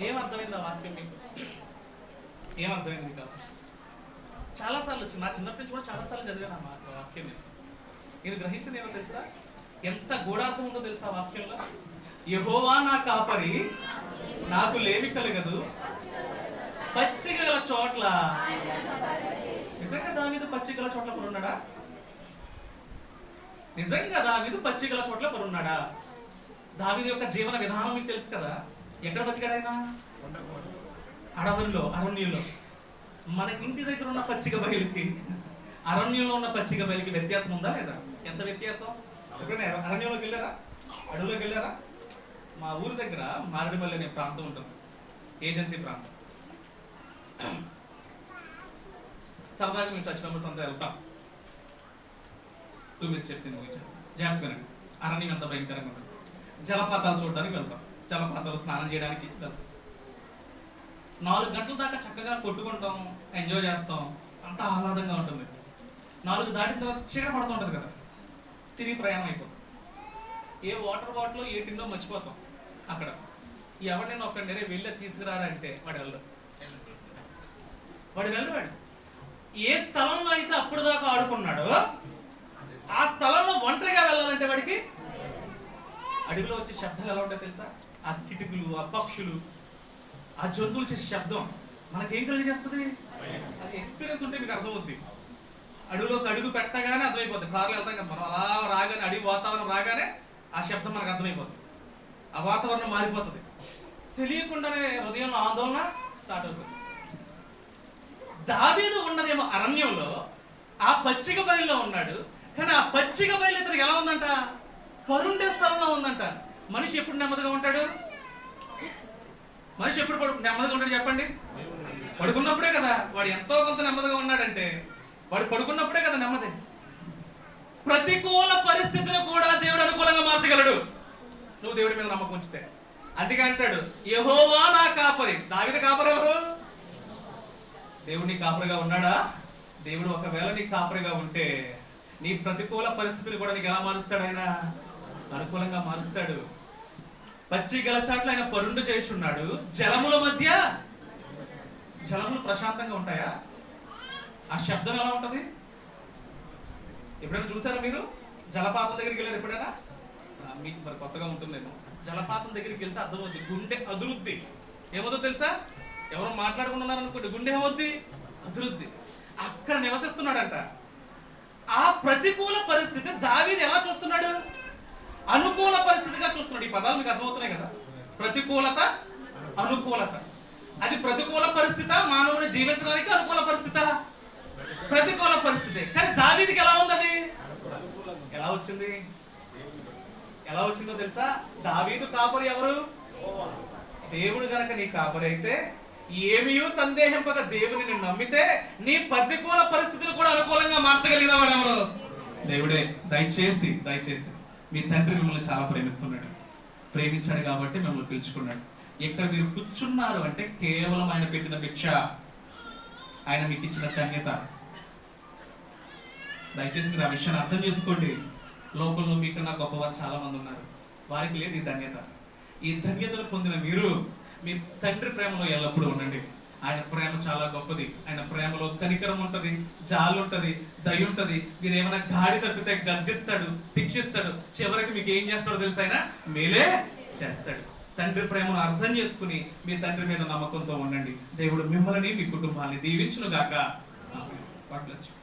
ఏమర్థమైంది ఆ వాక్యం మీకు? ఏమర్థమైంది కాదు? చాలాసార్లు వచ్చింది. నా చిన్నప్పటి నుంచి కూడా చాలాసార్లు చదివాను ఆ వాక్యం. నేను గ్రహించింది ఏమో తెలుసా? ఎంత గూఢార్థం ఉందో తెలుసా వాక్యంలో? యెహోవా నా కాపరి, నాకు లేమి కలగదు, పచ్చిక గల చోట్ల. నిజంగా దావీదు పచ్చిక గల చోట్ల పరున్నాడా? నిజంగా దావీదు పచ్చిక గల చోట్ల పరున్నాడా? దావీదు యొక్క జీవన విధానం మీకు తెలుసు కదా. ఎక్కడ బతికాడు ఆయన? అడవుల్లో, అరణ్యంలో. మన ఇంటి దగ్గర ఉన్న పచ్చిక బయలుకి, అరణ్యంలో ఉన్న పచ్చిక బయలుకి వ్యత్యాసం ఉందా లేదా? ఎంత వ్యత్యాసం? ఎప్పుడైనా అరణ్యంలోకి వెళ్ళారా? అడవులోకి వెళ్ళారా? మా ఊరి దగ్గర మారేడుమల్లి అనే ప్రాంతం ఉంటుంది, ఏజెన్సీ ప్రాంతం. సరదాగా మేము చచ్చినప్పుడు సంత వెళ్తాం. 2 minutes చెప్తే ముగించేస్తాం. జాగ్రత్తగా అరణ్యం ఎంత భయంకరంగా ఉంటుంది. జలపాతాలు చూడడానికి వెళ్తాం, జలపాతాలు స్నానం చేయడానికి వెళ్తాం. 4 గంటల దాకా చక్కగా కొట్టుకుంటాం, ఎంజాయ్ చేస్తాం, అంత ఆహ్లాదంగా ఉంటుంది. 4 దాటిన తర్వాత చీకటి పడుతూ ఉంటుంది కదా, తిరిగి ప్రయాణం అయిపోతాం. ఏ వాటర్ బాటిల్ ఏ టిన్నో మర్చిపోతాం. అక్కడ ఎవరినైనా ఒక నెరే వెళ్ళి తీసుకురాడంటే వాడు వెళ్ళడు. ఏ స్థలంలో అయితే అప్పుడు దాకా ఆడుకున్నాడో ఆ స్థలంలో ఒంటరిగా వెళ్ళాలంటే వాడికి అడవిలో వచ్చే శబ్దాలు ఎలా ఉంటాయో తెలుసా? ఆ కిటుకులు, ఆ పక్షులు, ఆ జంతువులు చేసే శబ్దం మనకేం కలిగేస్తుంది? అది ఎక్స్పీరియన్స్ ఉంటే మీకు అర్థమవుతుంది. అడవిలోకి అడుగు పెట్టగానే అర్థమైపోతుంది. కార్లో వెళ్తాం కదా మనం, అలా రాగానే అడవి వాతావరణం రాగానే ఆ శబ్దం మనకు అర్థమైపోతుంది. ఆ వాతావరణం మారిపోతుంది. తెలియకుండానే హృదయంలో ఆందోళన స్టార్ట్ అవుతుంది. దావీదు ఉన్నదేమో అరణ్యంలో, ఆ పచ్చిక బయలులో ఉన్నాడు. కానీ ఆ పచ్చిక బయలు ఇతనికి ఎలా ఉందంట? పరుండే స్థలంలో ఉందంట. మనిషి ఎప్పుడు నెమ్మదిగా ఉంటాడు? మనిషి ఎప్పుడు నెమ్మదిగా ఉంటాడు చెప్పండి? పడుకున్నప్పుడే కదా. వాడు ఎంతో కొంత నెమ్మదిగా ఉన్నాడంటే వాడు పడుకున్నప్పుడే కదా నెమ్మది. ప్రతికూల పరిస్థితిని కూడా దేవుడు అనుకూలంగా మార్చగలడు, నువ్వు దేవుడి మీద నమ్మకం ఉంచితే. అందుకే అంటాడు, యెహోవా నా కాపరి. దావీదు కాపరి ఎవరు? దేవుడు నీ కాపరిగా ఉన్నాడా? దేవుడు ఒకవేళ నీ కాపరిగా ఉంటే నీ ప్రతికూల పరిస్థితులు కూడా నీకు ఎలా మారుస్తాడు ఆయన? అనుకూలంగా మారుస్తాడు. పచ్చి గలచాట్లు ఆయన పరుండు చేయుచున్నాడు. జలముల మధ్య జలములు ప్రశాంతంగా ఉంటాయా? ఆ శబ్దం ఎలా ఉంటది? ఎప్పుడైనా చూసారా మీరు? జలపాతం దగ్గరికి వెళ్ళారు ఎప్పుడైనా? మీకు మరి కొత్తగా ఉంటుందేమో. జలపాతం దగ్గరికి వెళ్తే అర్థమవుద్ది, గుండె అదురుద్ది. ఏమవుతుందో తెలుసా? ఎవరో మాట్లాడుకుంటున్నారు అనుకోండి, గుండె ఏమవుద్ది? అదురుద్ది. అక్కడ నివసిస్తున్నాడంట. ఆ ప్రతికూల పరిస్థితి దావీదు ఎలా చూస్తున్నాడు? అనుకూల పరిస్థితిగా చూస్తున్నాడు. ఈ పదాలు మీకు అర్థమవుతున్నాయి కదా? ప్రతికూలత, అనుకూలత. అది ప్రతికూల పరిస్థితి మానవుని జీవించడానికి, అనుకూల పరిస్థితి ప్రతికూల పరిస్థితి. కానీ దావీదుకి ఎలా ఉంది? అది ఎలా వచ్చింది? ఎలా వచ్చిందో తెలుసా? దావీదు కాపరి ఎవరు? దేవుడు గనక నీ కాపరి అయితే ఏమీ సందేహింపక దేవుని నమ్మితే నీ ప్రతికూల పరిస్థితులు కూడా అనుకూలంగా మార్చగలిగిన వాడు ఎవరు? దేవుడే. దయచేసి దయచేసి మీ తండ్రి మిమ్మల్ని చాలా ప్రేమిస్తున్నాడు. ప్రేమించాడు కాబట్టి మిమ్మల్ని పిలుచుకున్నాడు. ఇక్కడ మీరు కూర్చున్నారు అంటే కేవలం ఆయన పెట్టిన భిక్ష, ఆయన మీకు ఇచ్చిన ధన్యత. దయచేసి మీరు ఆ విషయాన్ని అర్థం చేసుకోండి. లోకంలో మీకన్నా గొప్పవారు చాలా మంది ఉన్నారు, వారికి లేదు ఈ ధన్యత. ఈ ధన్యతను పొందిన మీరు మీ తండ్రి ప్రేమలో ఎల్లప్పుడూ ఉండండి. ఆయన ప్రేమ చాలా గొప్పది. ఆయన ప్రేమలో కనికరం ఉంటది, జాలి ఉంటది, దయ ఉంటది. మీరు ఏమైనా గాడి తప్పితే గద్దిస్తాడు, శిక్షిస్తాడు, చివరికి మీకు ఏం చేస్తాడో తెలుసు, ఆయన మేలే చేస్తాడు. తండ్రి ప్రేమను అర్థం చేసుకుని మీ తండ్రి మీద నమ్మకంతో ఉండండి. దేవుడు మిమ్మల్ని, మీ కుటుంబాన్ని దీవించును గాక. God bless you.